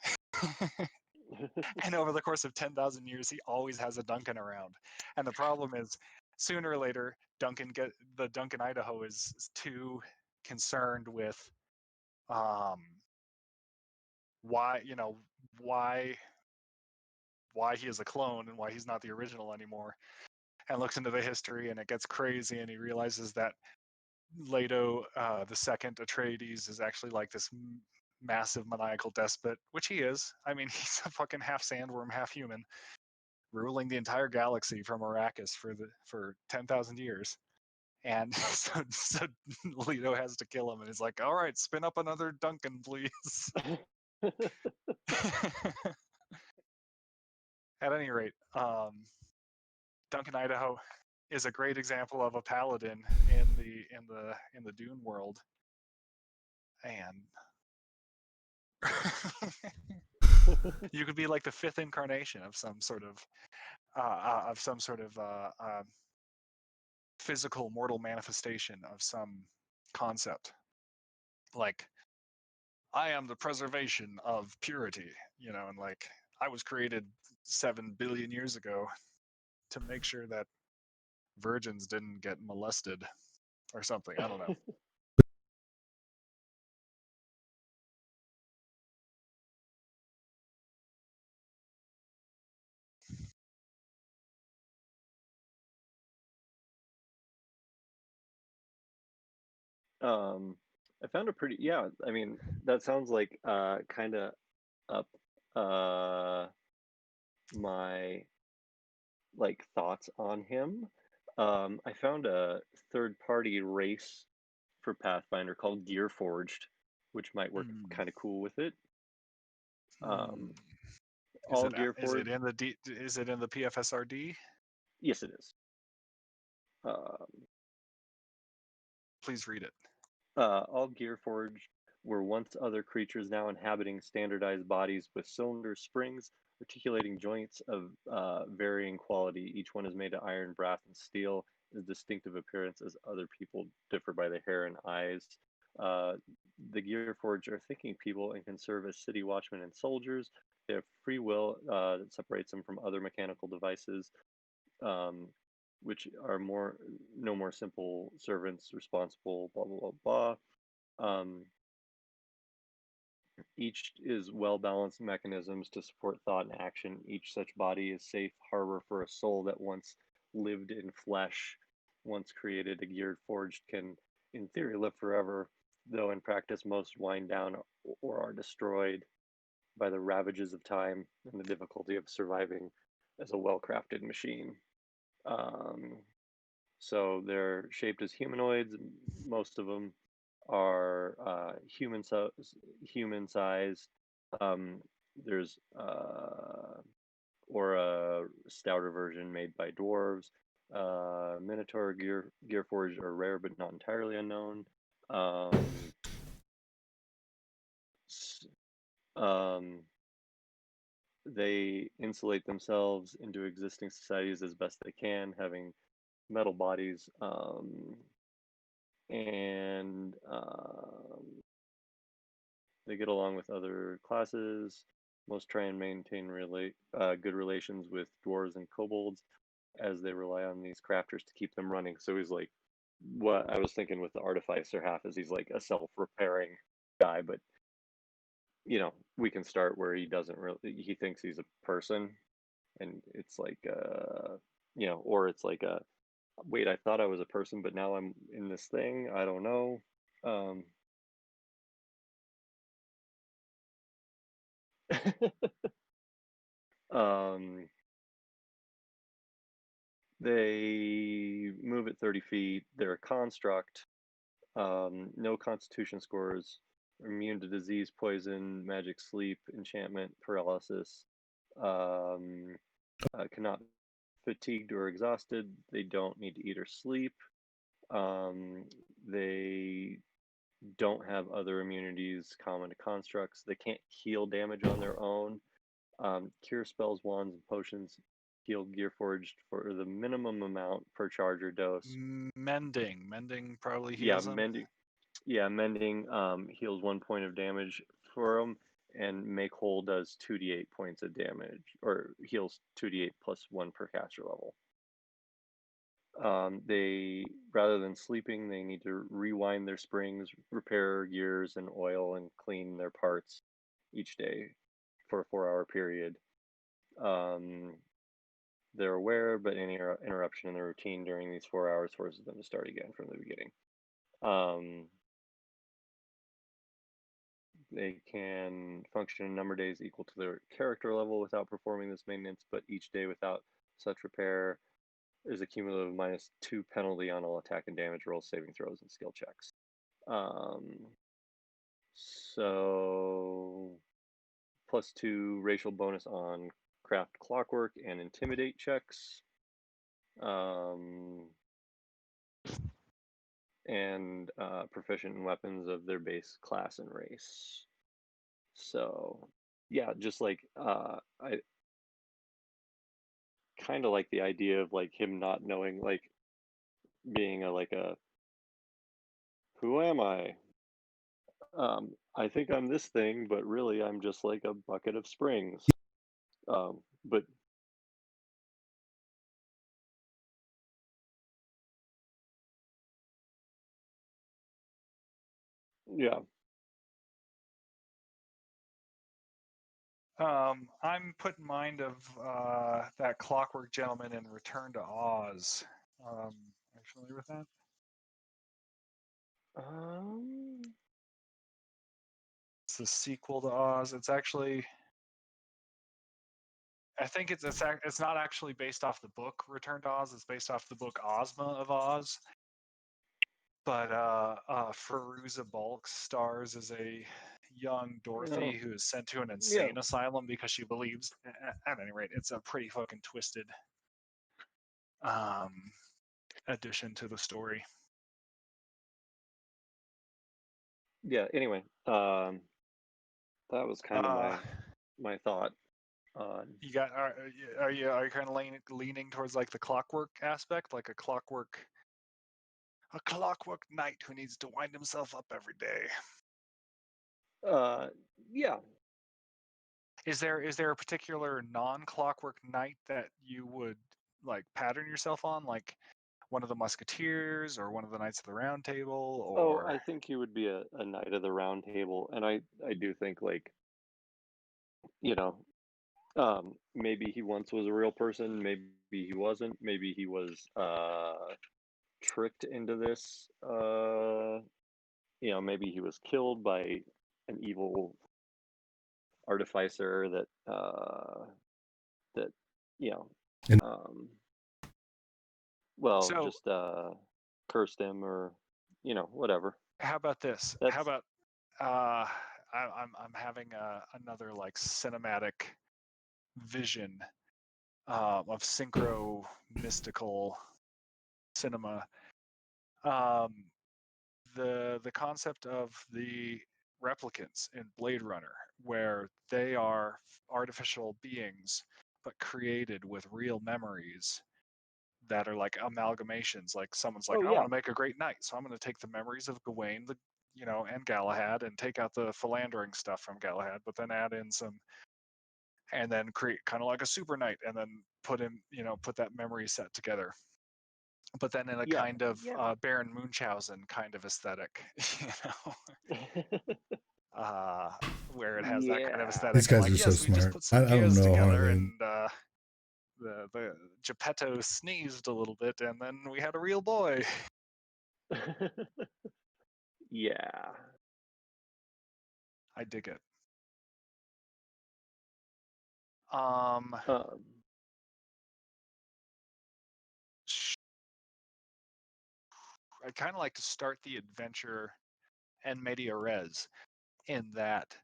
And over the course of 10,000 years, he always has a Duncan around. And the problem is, sooner or later, the Duncan Idaho is too concerned with why he is a clone and why he's not the original anymore, and looks into the history, and it gets crazy, and he realizes that Leto the second Atreides is actually this massive maniacal despot, which he is. I mean, he's a fucking half sandworm, half human, ruling the entire galaxy from Arrakis for 10,000 years. And so Leto has to kill him, and he's like, all right, spin up another Duncan, please. At any rate, Duncan Idaho is a great example of a paladin in the Dune world, and you could be the fifth incarnation of some sort of physical mortal manifestation of some concept. I am the preservation of purity, and I was created 7 billion years ago to make sure that virgins didn't get molested or something. I don't know. I found it pretty. Yeah, I mean, that sounds like kind of up my thoughts on him. I found a third-party race for Pathfinder called Gearforged, which might work kind of cool with it. Is All it Gearforged. is it in the PFSRD? Yes, it is. Please read it. All Gearforged were once other creatures now inhabiting standardized bodies with cylinder springs, articulating joints of varying quality. Each one is made of iron, brass, and steel. His distinctive appearance as other people differ by the hair and eyes. The Gearforged are thinking people and can serve as city watchmen and soldiers. They have free will that separates them from other mechanical devices, which are no more simple servants responsible, blah, blah, blah, blah. Each is well-balanced mechanisms to support thought and action. Each such body is safe harbor for a soul that once lived in flesh. Once created, a geared forged can, in theory, live forever, though in practice most wind down or are destroyed by the ravages of time and the difficulty of surviving as a well-crafted machine. So they're shaped as humanoids. Most of them are human size. There's or a stouter version made by dwarves. Minotaur Gearforged are rare but not entirely unknown. They insulate themselves into existing societies as best they can, having metal bodies, and they get along with other classes. Most try and maintain good relations with dwarves and kobolds, as they rely on these crafters to keep them running. So he's like, what I was thinking with the Artificer half is he's like a self-repairing guy, but we can start where he thinks he's a person, and it's like or it's like a, wait, I thought I was a person, but now I'm in this thing. I don't know. They move at 30 feet. They're a construct. No constitution scores. Immune to disease, poison, magic, sleep, enchantment, paralysis. Cannot fatigued or exhausted. They don't need to eat or sleep. They don't have other immunities common to constructs. They can't heal damage on their own. Cure spells, wands, and potions heal Gearforged for the minimum amount per charge or dose. Mending probably heals them. Mending heals 1 point of damage for them, and Make Whole does 2d8 points of damage, or heals 2d8 plus 1 per caster level. They, rather than sleeping, they need to rewind their springs, repair gears and oil, and clean their parts each day for a 4-hour period. They're aware, but any interruption in the routine during these 4 hours forces them to start again from the beginning. They can function in number of days equal to their character level without performing this maintenance, but each day without such repair is a cumulative -2 penalty on all attack and damage rolls, saving throws, and skill checks. So +2 racial bonus on craft clockwork and intimidate checks. And proficient in weapons of their base class and race. So yeah, just like I kind of like the idea of like him not knowing, like being a who am I? I think I'm this thing, but really I'm just like a bucket of springs. But yeah. I'm put in mind of that Clockwork Gentleman in Return to Oz. Are you familiar with that? It's the sequel to Oz. It's actually I think it's not actually based off the book Return to Oz. It's based off the book Ozma of Oz. But Fairuza Balk stars as a young Dorothy who is sent to an insane asylum because she believes. At any rate, it's a pretty fucking twisted addition to the story. Yeah. Anyway, that was kind of my thought on. You got are you kind of leaning towards like the clockwork aspect, like a clockwork knight who needs to wind himself up every day? Yeah. Is there a particular non-clockwork knight that you would like pattern yourself on, like one of the Musketeers or one of the Knights of the Round Table? Or I think he would be a Knight of the Round Table, and I do think, like, you know, maybe he once was a real person, maybe he wasn't, maybe he was tricked into this, maybe he was killed by an evil artificer that And- just cursed him, or whatever. how about this? That's... How about I'm having another like cinematic vision of synchro mystical cinema. The concept of the replicants in Blade Runner, where they are artificial beings but created with real memories that are like amalgamations. Like someone's like, I want to make a great knight, so I'm going to take the memories of Gawain, and Galahad, and take out the philandering stuff from Galahad, but then add in some, and then create kind of like a super knight, and then put that memory set together, but then in a kind of Baron Munchausen kind of aesthetic, where it has that kind of aesthetic. These guys like, are so we just smart. put some I don't know how together, they... and the Geppetto sneezed a little bit, and then we had a real boy. Yeah. I dig it. I'd kind of like to start the adventure en media res, in that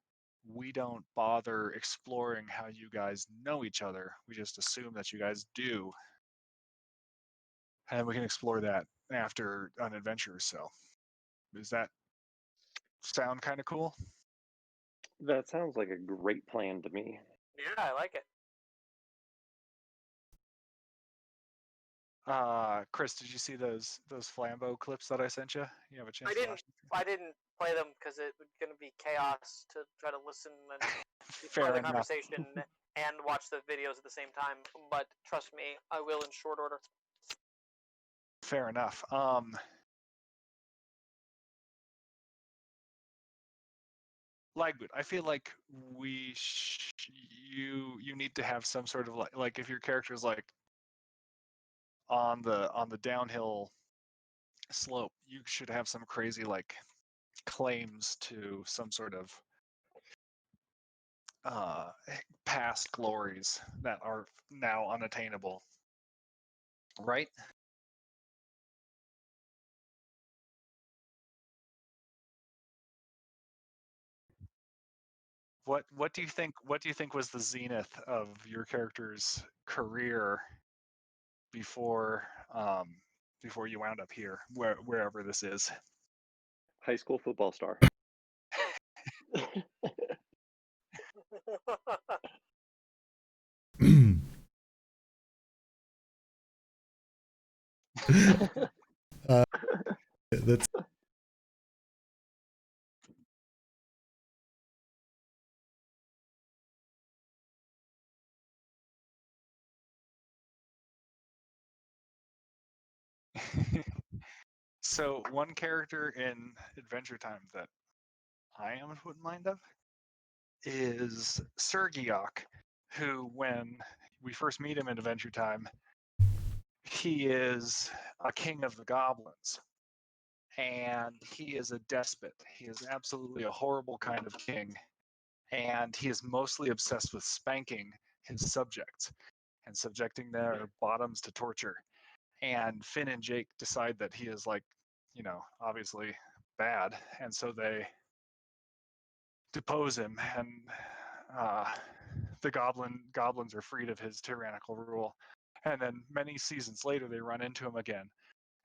we don't bother exploring how you guys know each other. We just assume that you guys do. And we can explore that after an adventure or so. Does that sound kind of cool? That sounds like a great plan to me. Yeah, I like it. Chris, did you see those Flambeau clips that I sent you? You have a chance I to didn't. watch them? I didn't play them because it was going to be chaos to try to listen and Fair play the enough. conversation and watch the videos at the same time. But trust me, I will in short order. Fair enough. Lagboot, I feel like you need to have some sort of like if your character is like on the downhill slope, you should have some crazy like claims to some sort of past glories that are now unattainable, right? What do you think was the zenith of your character's career before you wound up here, wherever this is? High school football star. That's So one character in Adventure Time that I wouldn't mind of is Sergiok, who, when we first meet him in Adventure Time, he is a king of the goblins, and he is a despot. He is absolutely a horrible kind of king, and he is mostly obsessed with spanking his subjects and subjecting their bottoms to torture. And Finn and Jake decide that he is, like, obviously bad, and so they depose him, and the goblins are freed of his tyrannical rule. And then many seasons later, they run into him again,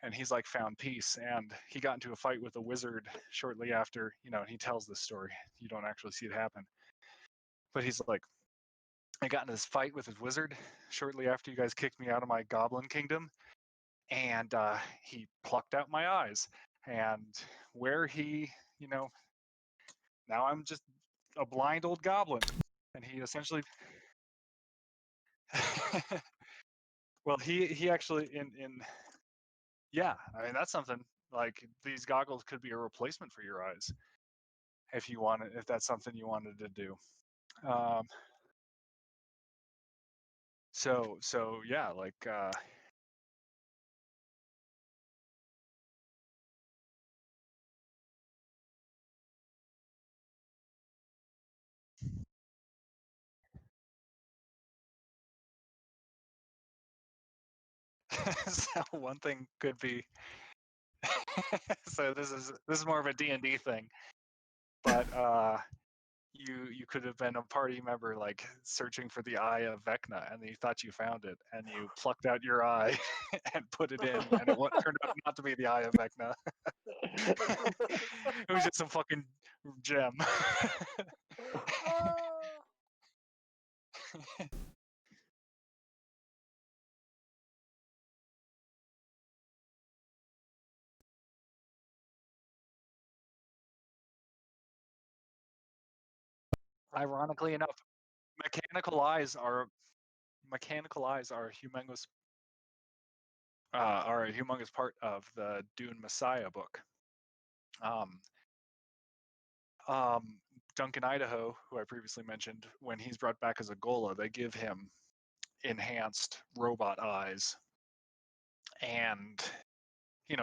and he's like found peace. And he got into a fight with a wizard shortly after. He tells this story. You don't actually see it happen, but he's like, I got in this fight with his wizard shortly after you guys kicked me out of my goblin kingdom, and he plucked out my eyes. And where he, now I'm just a blind old goblin. And he essentially, well, he actually yeah, I mean, that's something. Like, these goggles could be a replacement for your eyes if that's something you wanted to do. So yeah, like, so one thing could be, so this is more of a D&D thing, but you could have been a party member, like, searching for the eye of Vecna, and you thought you found it, and you plucked out your eye and put it in, and it turned out not to be the eye of Vecna. It was just some fucking gem. Ironically enough, mechanical eyes are a humongous part of the Dune Messiah book. Duncan Idaho, who I previously mentioned, when he's brought back as a Gola, they give him enhanced robot eyes, and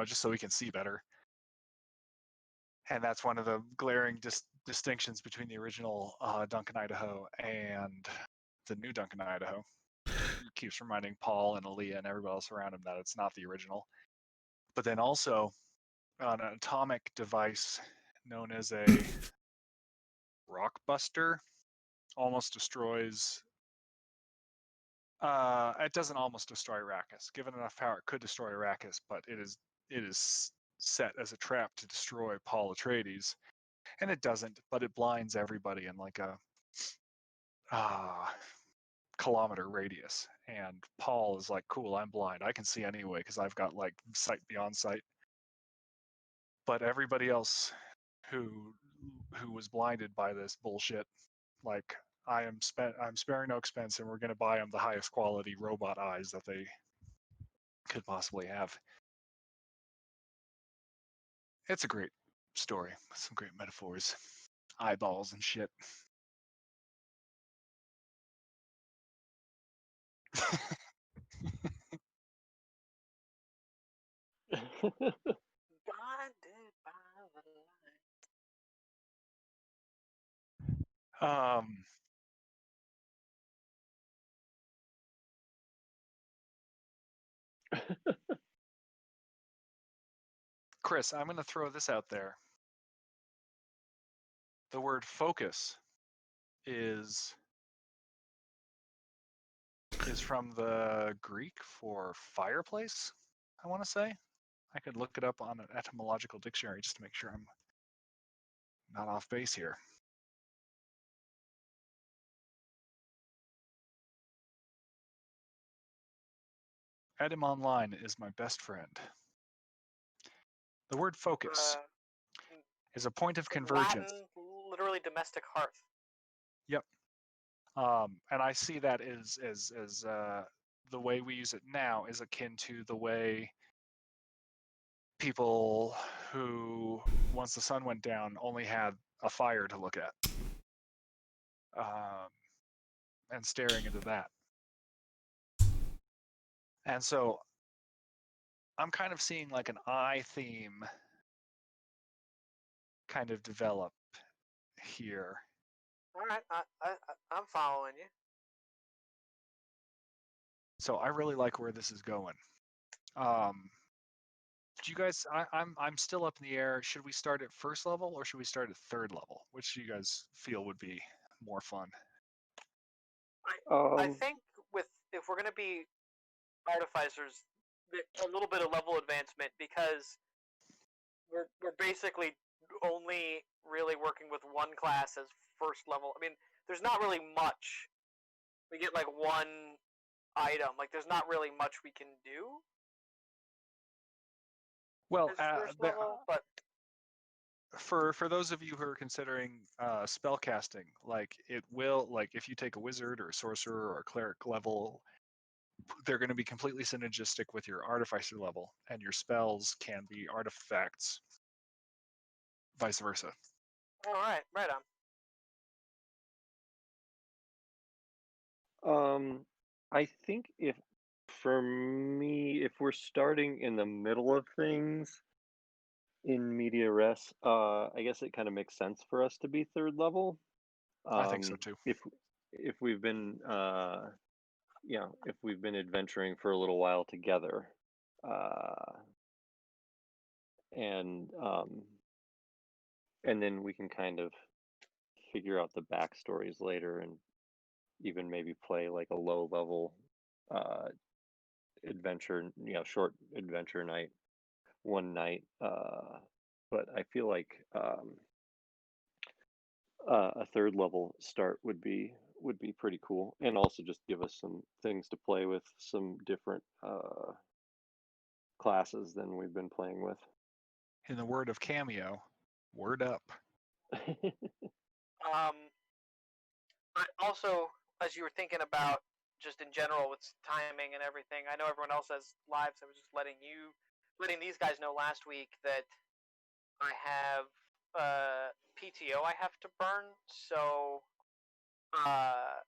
just so he can see better. And that's one of the glaring distinctions between the original Duncan Idaho and the new Duncan Idaho. He keeps reminding Paul and Aaliyah and everybody else around him that it's not the original. But then also, an atomic device known as a rockbuster almost destroys. It doesn't almost destroy Arrakis. Given enough power, it could destroy Arrakis, but it is set as a trap to destroy Paul Atreides, and it doesn't. But it blinds everybody in like a kilometer radius. And Paul is like, "Cool, I'm blind. I can see anyway because I've got like sight beyond sight." But everybody else who was blinded by this bullshit, like, I'm sparing no expense, and we're going to buy them the highest quality robot eyes that they could possibly have. It's a great story with some great metaphors, eyeballs and shit. Blinded by the light. Chris, I'm going to throw this out there. The word focus is from the Greek for fireplace, I want to say. I could look it up on an etymological dictionary just to make sure I'm not off base here. Etym Online is my best friend. The word focus is a point of convergence. Latin, literally domestic hearth. Yep. And I see that as the way we use it now is akin to the way people who, once the sun went down, only had a fire to look at, and staring into that. And so I'm kind of seeing like an eye theme kind of develop here. All right, I'm following you. So I really like where this is going. Do you guys? I'm still up in the air. Should we start at first level or should we start at third level? Which do you guys feel would be more fun? I think if we're gonna be artificers, a little bit of level advancement, because we're basically only really working with one class as first level. I mean, there's not really much. We get like one item. Like, there's not really much we can do Well, as first level, but for those of you who are considering spell casting, like it will, like if you take a wizard or a sorcerer or a cleric level, they're going to be completely synergistic with your artificer level, and your spells can be artifacts, vice versa. all right, right on. I think for me, if we're starting in the middle of things in media res, I guess it kind of makes sense for us to be third level. I think so too. If we've been if we've been adventuring for a little while together, and then we can kind of figure out the backstories later, and even maybe play like a low level adventure, short adventure night, one night. But I feel like a third level start would be pretty cool, and also just give us some things to play with, some different classes than we've been playing with. In the word of Cameo, word up. I also, as you were thinking about just in general with timing and everything, I know everyone else has lives. I was just letting these guys know last week that I have PTO I have to burn, so I'm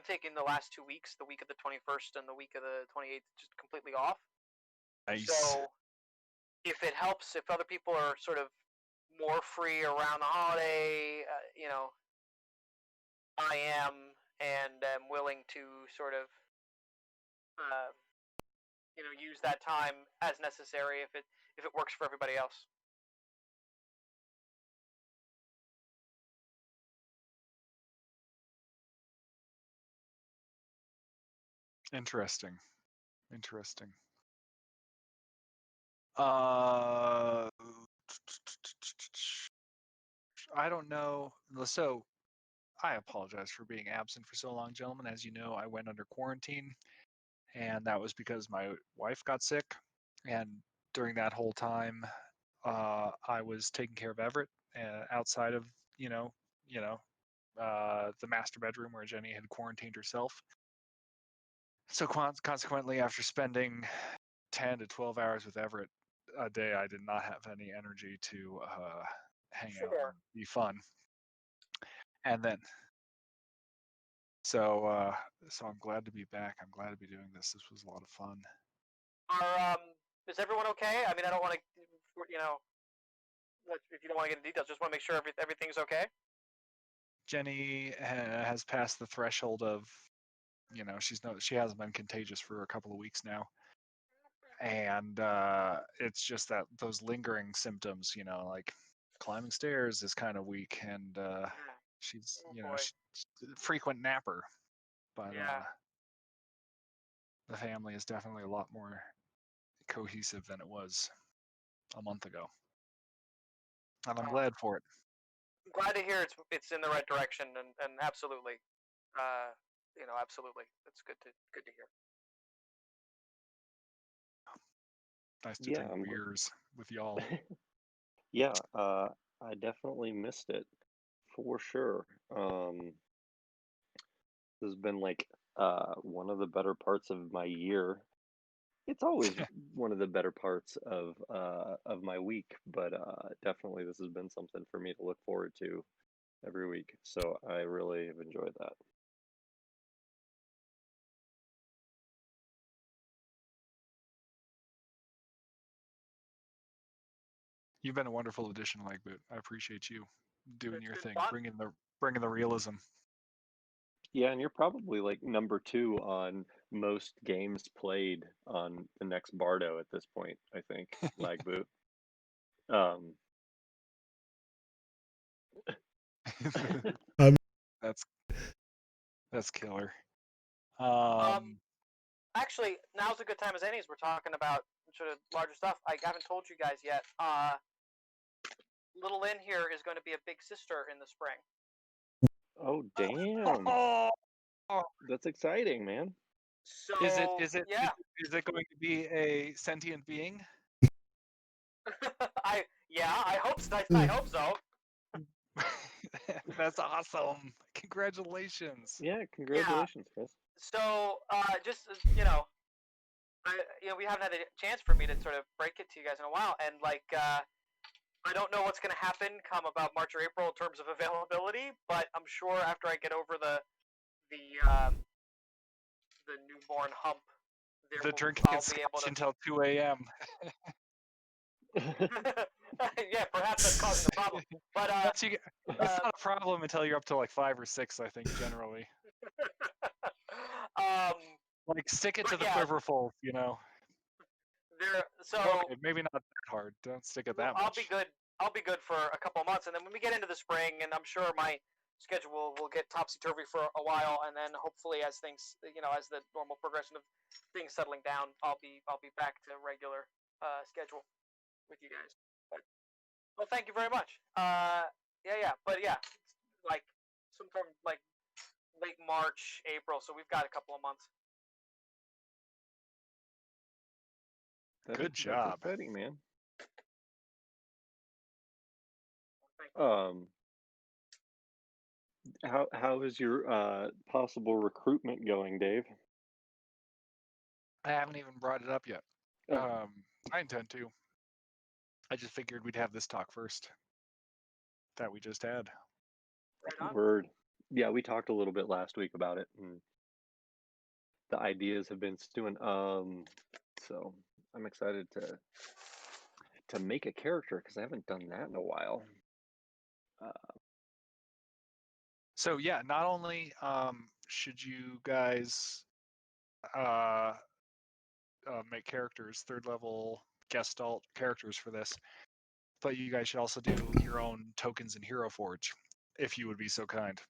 taking the last 2 weeks, the week of the 21st and the week of the 28th, just completely off. Nice. So if it helps, if other people are sort of more free around the holiday, I am, and am willing to sort of, use that time as necessary if it works for everybody else. Interesting. I don't know. So I apologize for being absent for so long, gentlemen. As you know, I went under quarantine, and that was because my wife got sick. And during that whole time, I was taking care of Everett outside of the master bedroom where Jenny had quarantined herself. So consequently, after spending 10 to 12 hours with Everett a day, I did not have any energy to hang out and be fun. And then, so I'm glad to be back. I'm glad to be doing this. This was a lot of fun. Is everyone okay? I mean, I don't want to, if you don't want to get into details, just want to make sure everything's okay. Jenny has passed the threshold of, she hasn't been contagious for a couple of weeks now. And it's just that those lingering symptoms, like climbing stairs is kind of weak, and she's, she's a frequent napper, but the family is definitely a lot more cohesive than it was a month ago, and I'm glad for it. I'm glad to hear it's in the right direction, and absolutely, absolutely, it's good to hear. Nice to drink beers with y'all. Yeah, I definitely missed it for sure. This has been like one of the better parts of my year. It's always one of the better parts of my week, but definitely this has been something for me to look forward to every week. So I really have enjoyed that. You've been a wonderful addition, Lagboot. I appreciate you doing your thing, fun. bringing the realism. Yeah, and you're probably like number 2 on most games played on the Next Bardo at this point, I think, Lagboot. Um, That's killer. Actually, now's a good time as any as we're talking about sort of larger stuff. I haven't told you guys yet. Little Lynn here is going to be a big sister in the spring. oh damn, Oh, that's exciting, man. So yeah, is it going to be a sentient being? I hope so. I hope so. That's awesome. Congratulations. Yeah, congratulations, Chris. So just we haven't had a chance for me to sort of break it to you guys in a while, and like I don't know what's going to happen come about March or April in terms of availability, but I'm sure after I get over the newborn hump, The drinking I'll be able to until 2 a.m. yeah, perhaps that's causing a problem. But That's not a problem until you're up to like 5 or 6, I think, generally. Like stick it to the quiverful, you know. Okay, maybe not that hard. Don't stick it that much. I'll be good for a couple of months, and then when we get into the spring, and I'm sure my schedule will get topsy-turvy for a while, and then hopefully as things, as the normal progression of things settling down, I'll be back to regular schedule with you guys. Well, thank you very much. But yeah, like sometime like late March, April, so we've got a couple of months. Good job. That's exciting, man. How is your possible recruitment going, Dave? I haven't even brought it up yet. I intend to. I just figured we'd have this talk first that we just had. Right on. Word. Yeah, we talked a little bit last week about it, and the ideas have been stewing. So I'm excited to make a character because I haven't done that in a while. So yeah, not only should you guys make characters, 3rd level Gestalt characters for this, but you guys should also do your own tokens in Hero Forge, if you would be so kind.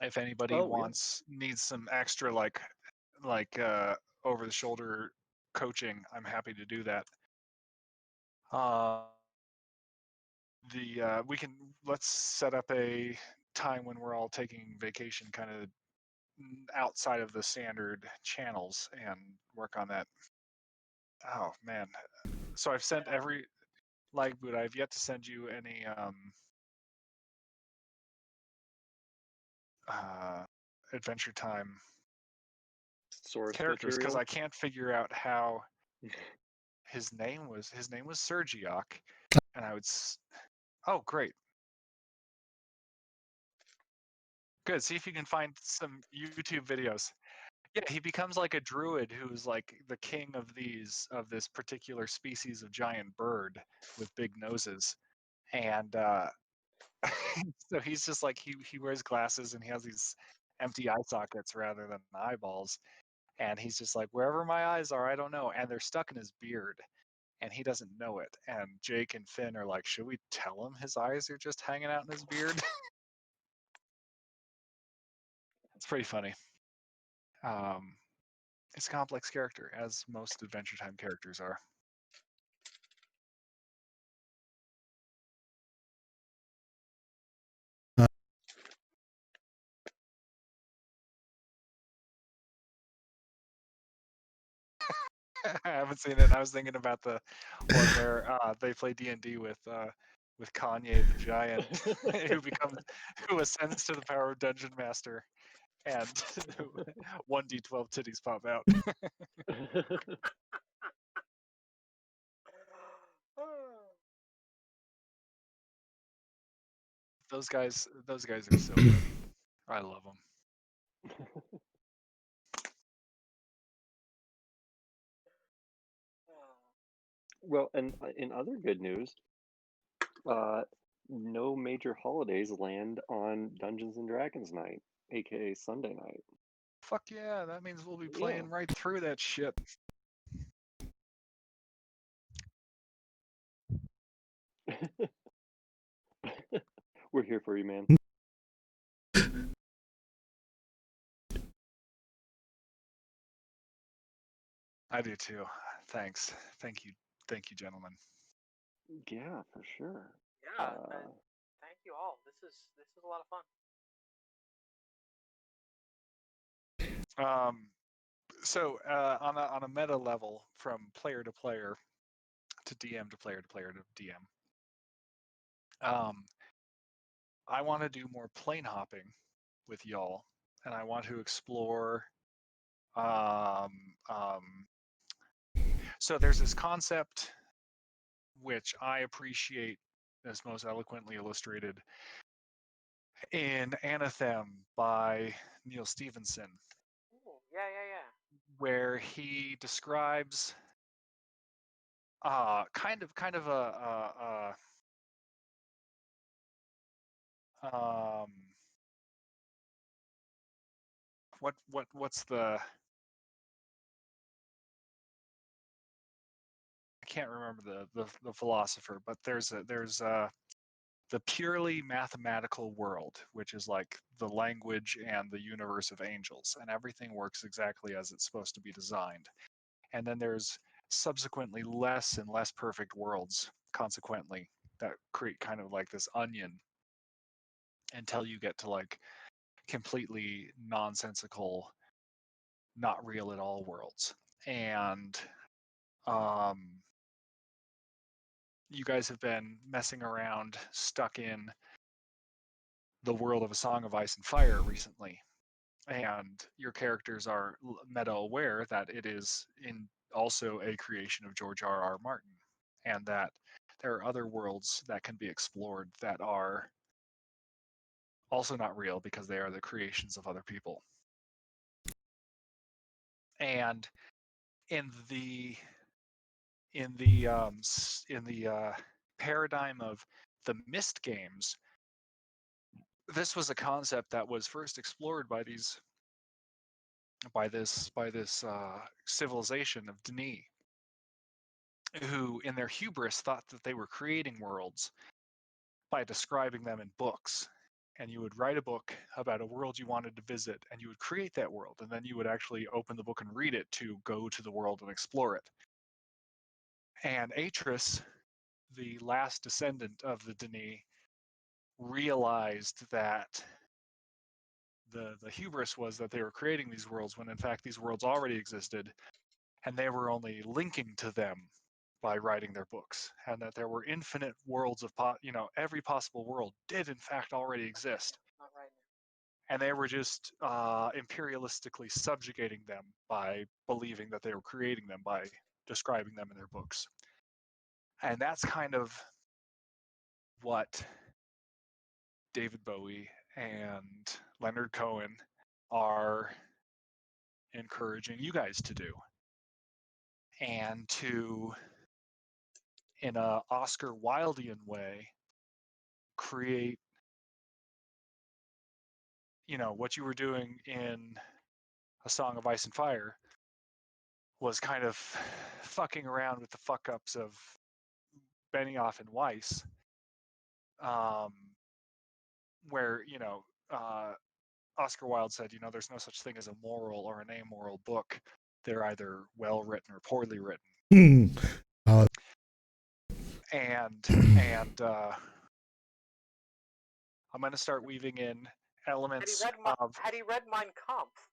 If anybody needs some extra like over the shoulder coaching, I'm happy to do that. Let's set up a time when we're all taking vacation, kind of outside of the standard channels, and work on that. Oh man! So I've sent every Lagboot. I've yet to send you any Adventure Time source characters because material? I can't figure out how his name was Sergiok, and I would. Oh, great. Good. See if you can find some YouTube videos. Yeah, he becomes like a druid who's like the king of this particular species of giant bird with big noses, and so he's just like he wears glasses and he has these empty eye sockets rather than eyeballs, and he's just like, wherever my eyes are, I don't know, and they're stuck in his beard, and he doesn't know it. And Jake and Finn are like, should we tell him his eyes are just hanging out in his beard? It's pretty funny. It's a complex character, as most Adventure Time characters are. I haven't seen it. I was thinking about the one where they play D&D with Kanye the Giant, who ascends to the power of Dungeon Master, and 1d12 titties pop out. Those guys are so good. I love them. Well, and in other good news, no major holidays land on Dungeons and Dragons night. aka Sunday night. Fuck yeah, that means we'll be playing right through that shit. We're here for you, man. I do too. Thanks. Thank you, gentlemen. Yeah, for sure. Yeah, thank you all. This is a lot of fun. So on a meta level, from player to player to DM to player to player to DM, I want to do more plane hopping with y'all, and I want to explore. So there's this concept which I appreciate as most eloquently illustrated in Anathem by Neil Stephenson. Ooh, yeah. Where he describes kind of a what's the, I can't remember the philosopher, but there's the purely mathematical world, which is like the language and the universe of angels, and everything works exactly as it's supposed to be designed. And then there's subsequently less and less perfect worlds, consequently, that create kind of like this onion until you get to like completely nonsensical, not real at all worlds. And you guys have been messing around, stuck in the world of A Song of Ice and Fire recently, and your characters are meta aware that it is also a creation of George R.R. Martin, and that there are other worlds that can be explored that are also not real because they are the creations of other people. And in the paradigm of the Myst games, this was a concept that was first explored by this civilization of Denis, who in their hubris thought that they were creating worlds by describing them in books. And you would write a book about a world you wanted to visit, and you would create that world, and then you would actually open the book and read it to go to the world and explore it. And Atris, the last descendant of the Denis, realized that the hubris was that they were creating these worlds when in fact these worlds already existed, and they were only linking to them by writing their books, and that there were infinite worlds of every possible world did in fact already exist. Not right now. And they were just imperialistically subjugating them by believing that they were creating them by describing them in their books. And that's kind of what David Bowie and Leonard Cohen are encouraging you guys to do. And to, in a Oscar Wildean way, create, what you were doing in A Song of Ice and Fire was kind of fucking around with the fuck-ups of Benioff and Weiss, where, Oscar Wilde said, there's no such thing as a moral or an amoral book. They're either well-written or poorly written. And I'm going to start weaving in elements Had he read Mein Kampf?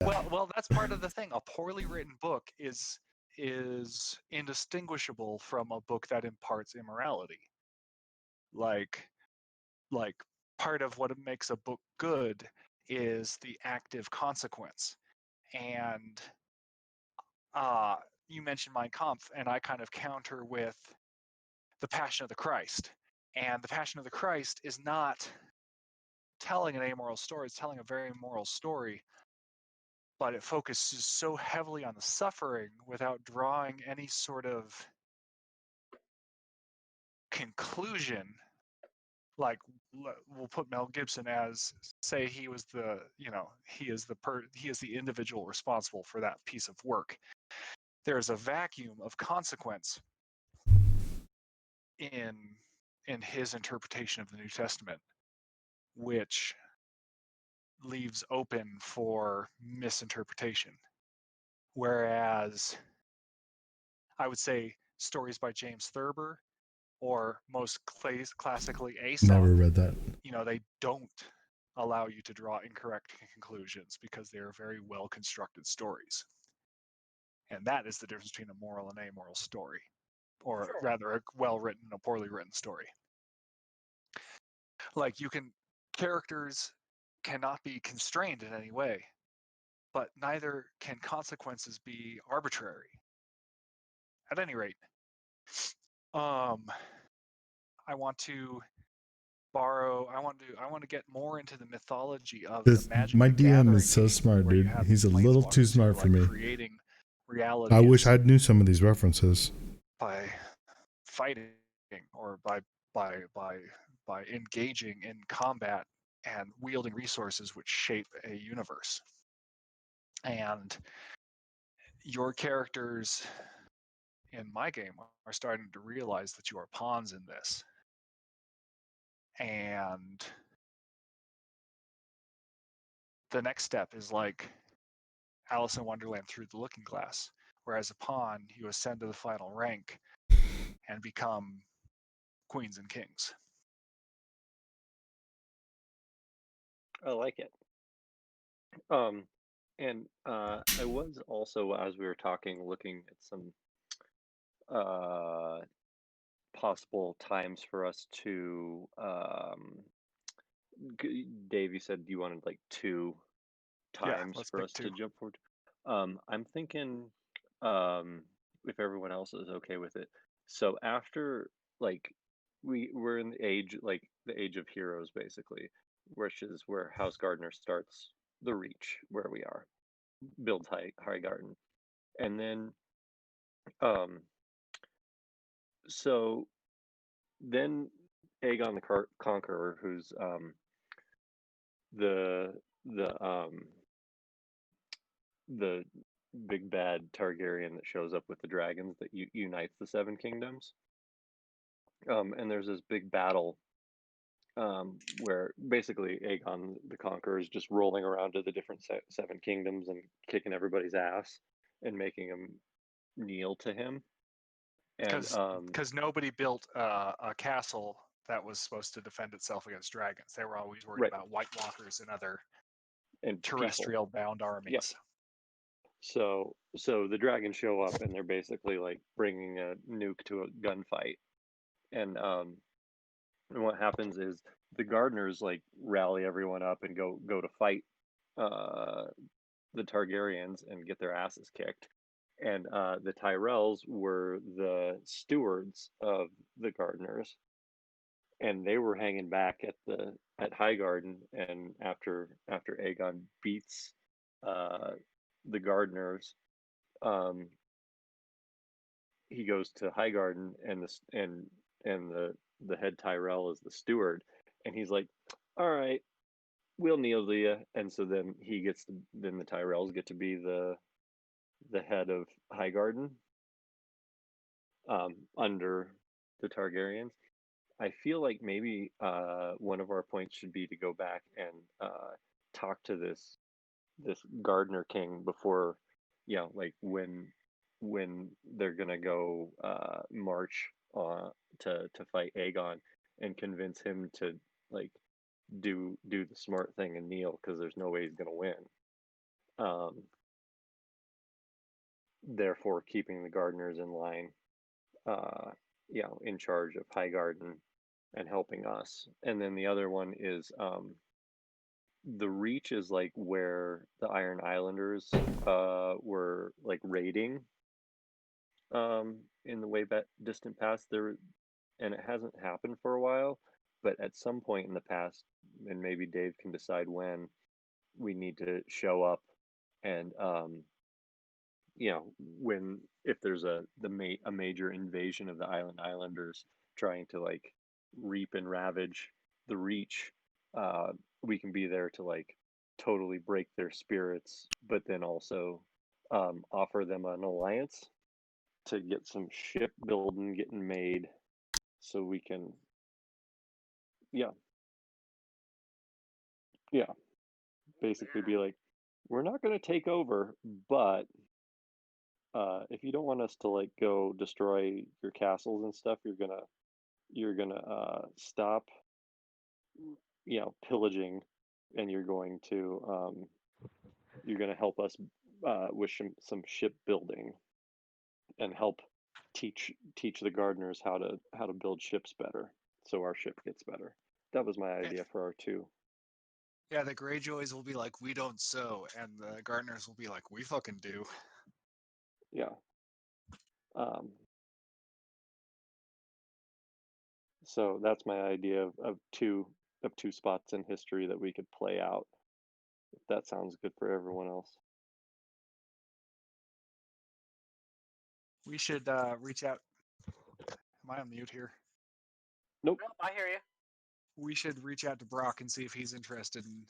Well, that's part of the thing. A poorly written book is indistinguishable from a book that imparts immorality. Like part of what makes a book good is the active consequence. And you mentioned Mein Kampf, and I kind of counter with The Passion of the Christ. And The Passion of the Christ is not telling an amoral story, it's telling a very moral story, but it focuses so heavily on the suffering without drawing any sort of conclusion like we'll put Mel Gibson as, say he was the, he is the individual responsible for that piece of work. There's a vacuum of consequence in his interpretation of the New Testament, which leaves open for misinterpretation. Whereas I would say stories by James Thurber, or most classically Aesop, Never read that. They don't allow you to draw incorrect conclusions because they are very well constructed stories. And that is the difference between a moral and amoral story, or rather a well-written and a poorly written story. Like, characters cannot be constrained in any way, but neither can consequences be arbitrary. At any rate, I want to get more into the mythology of the Magic My the DM Gathering is so game, smart, where you dude. have He's a these little too planeswalkers who are, smart for me. creating reality I wish I knew some of these references. by fighting, or by engaging in combat and wielding resources which shape a universe. And your characters in my game are starting to realize that you are pawns in this. And the next step is like Alice in Wonderland through the looking glass, where as a pawn, you ascend to the final rank and become queens and kings. I like it. And I was also, as we were talking, looking at some possible times for us to Dave, you said you wanted like 2 times for us to jump forward. I'm thinking, if everyone else is okay with it. So after, like, we're in the age of heroes, basically, which is where House Gardener starts the Reach, where we are, builds High Garden, and then so then Aegon the Conqueror, who's the the big bad Targaryen that shows up with the dragons that unites the 7 kingdoms. And there's this big battle where basically Aegon the Conqueror is just rolling around to the different 7 kingdoms and kicking everybody's ass and making them kneel to him. Because nobody built a castle that was supposed to defend itself against dragons. They were always worried about White Walkers and other terrestrial-bound armies. Yep. So the dragons show up and they're basically like bringing a nuke to a gunfight, and what happens is the gardeners like rally everyone up and go to fight the Targaryens and get their asses kicked, and the Tyrells were the stewards of the gardeners, and they were hanging back at Highgarden, and after Aegon beats the gardeners, he goes to Highgarden, and the head Tyrell is the steward, and he's like, all right, we'll kneel to you. And so then then the Tyrells get to be the head of Highgarden under the Targaryens. I feel like maybe one of our points should be to go back and talk to this Gardener King before, like when they're gonna go march to fight Aegon, and convince him to like do the smart thing and kneel, because there's no way he's gonna win. Therefore, keeping the gardeners in line, in charge of Highgarden and helping us. And then the other one is the Reach is like where the Iron Islanders were like raiding in the way distant past there, and it hasn't happened for a while, but at some point in the past, and maybe Dave can decide when, we need to show up and if there's a major invasion of the Islanders trying to like reap and ravage the Reach, we can be there to like totally break their spirits, but then also offer them an alliance to get some ship building getting made, so we can, yeah, basically be like, we're not going to take over, but if you don't want us to like go destroy your castles and stuff, you're gonna stop, pillaging, and you're going to help us with some shipbuilding and help teach the gardeners how to build ships better, so our ship gets better. That was my idea for R2. Yeah, the Greyjoys will be like, we don't sew, and the gardeners will be like, we fucking do. Yeah. So that's my idea of two spots in history that we could play out, if that sounds good for everyone else. We should reach out. Am I on mute here? Nope. Nope, I hear you. We should reach out to Brock and see if he's interested in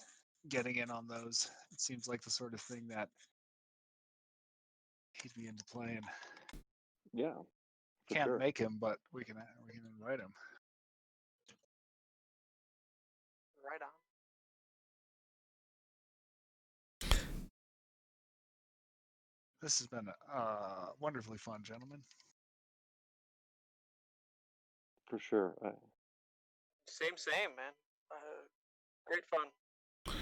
getting in on those. It seems like the sort of thing that he'd be into playing. Yeah. Can't sure. make him, but we can invite him. Right on. This has been wonderfully fun, gentlemen. For sure. Same, man. Great fun.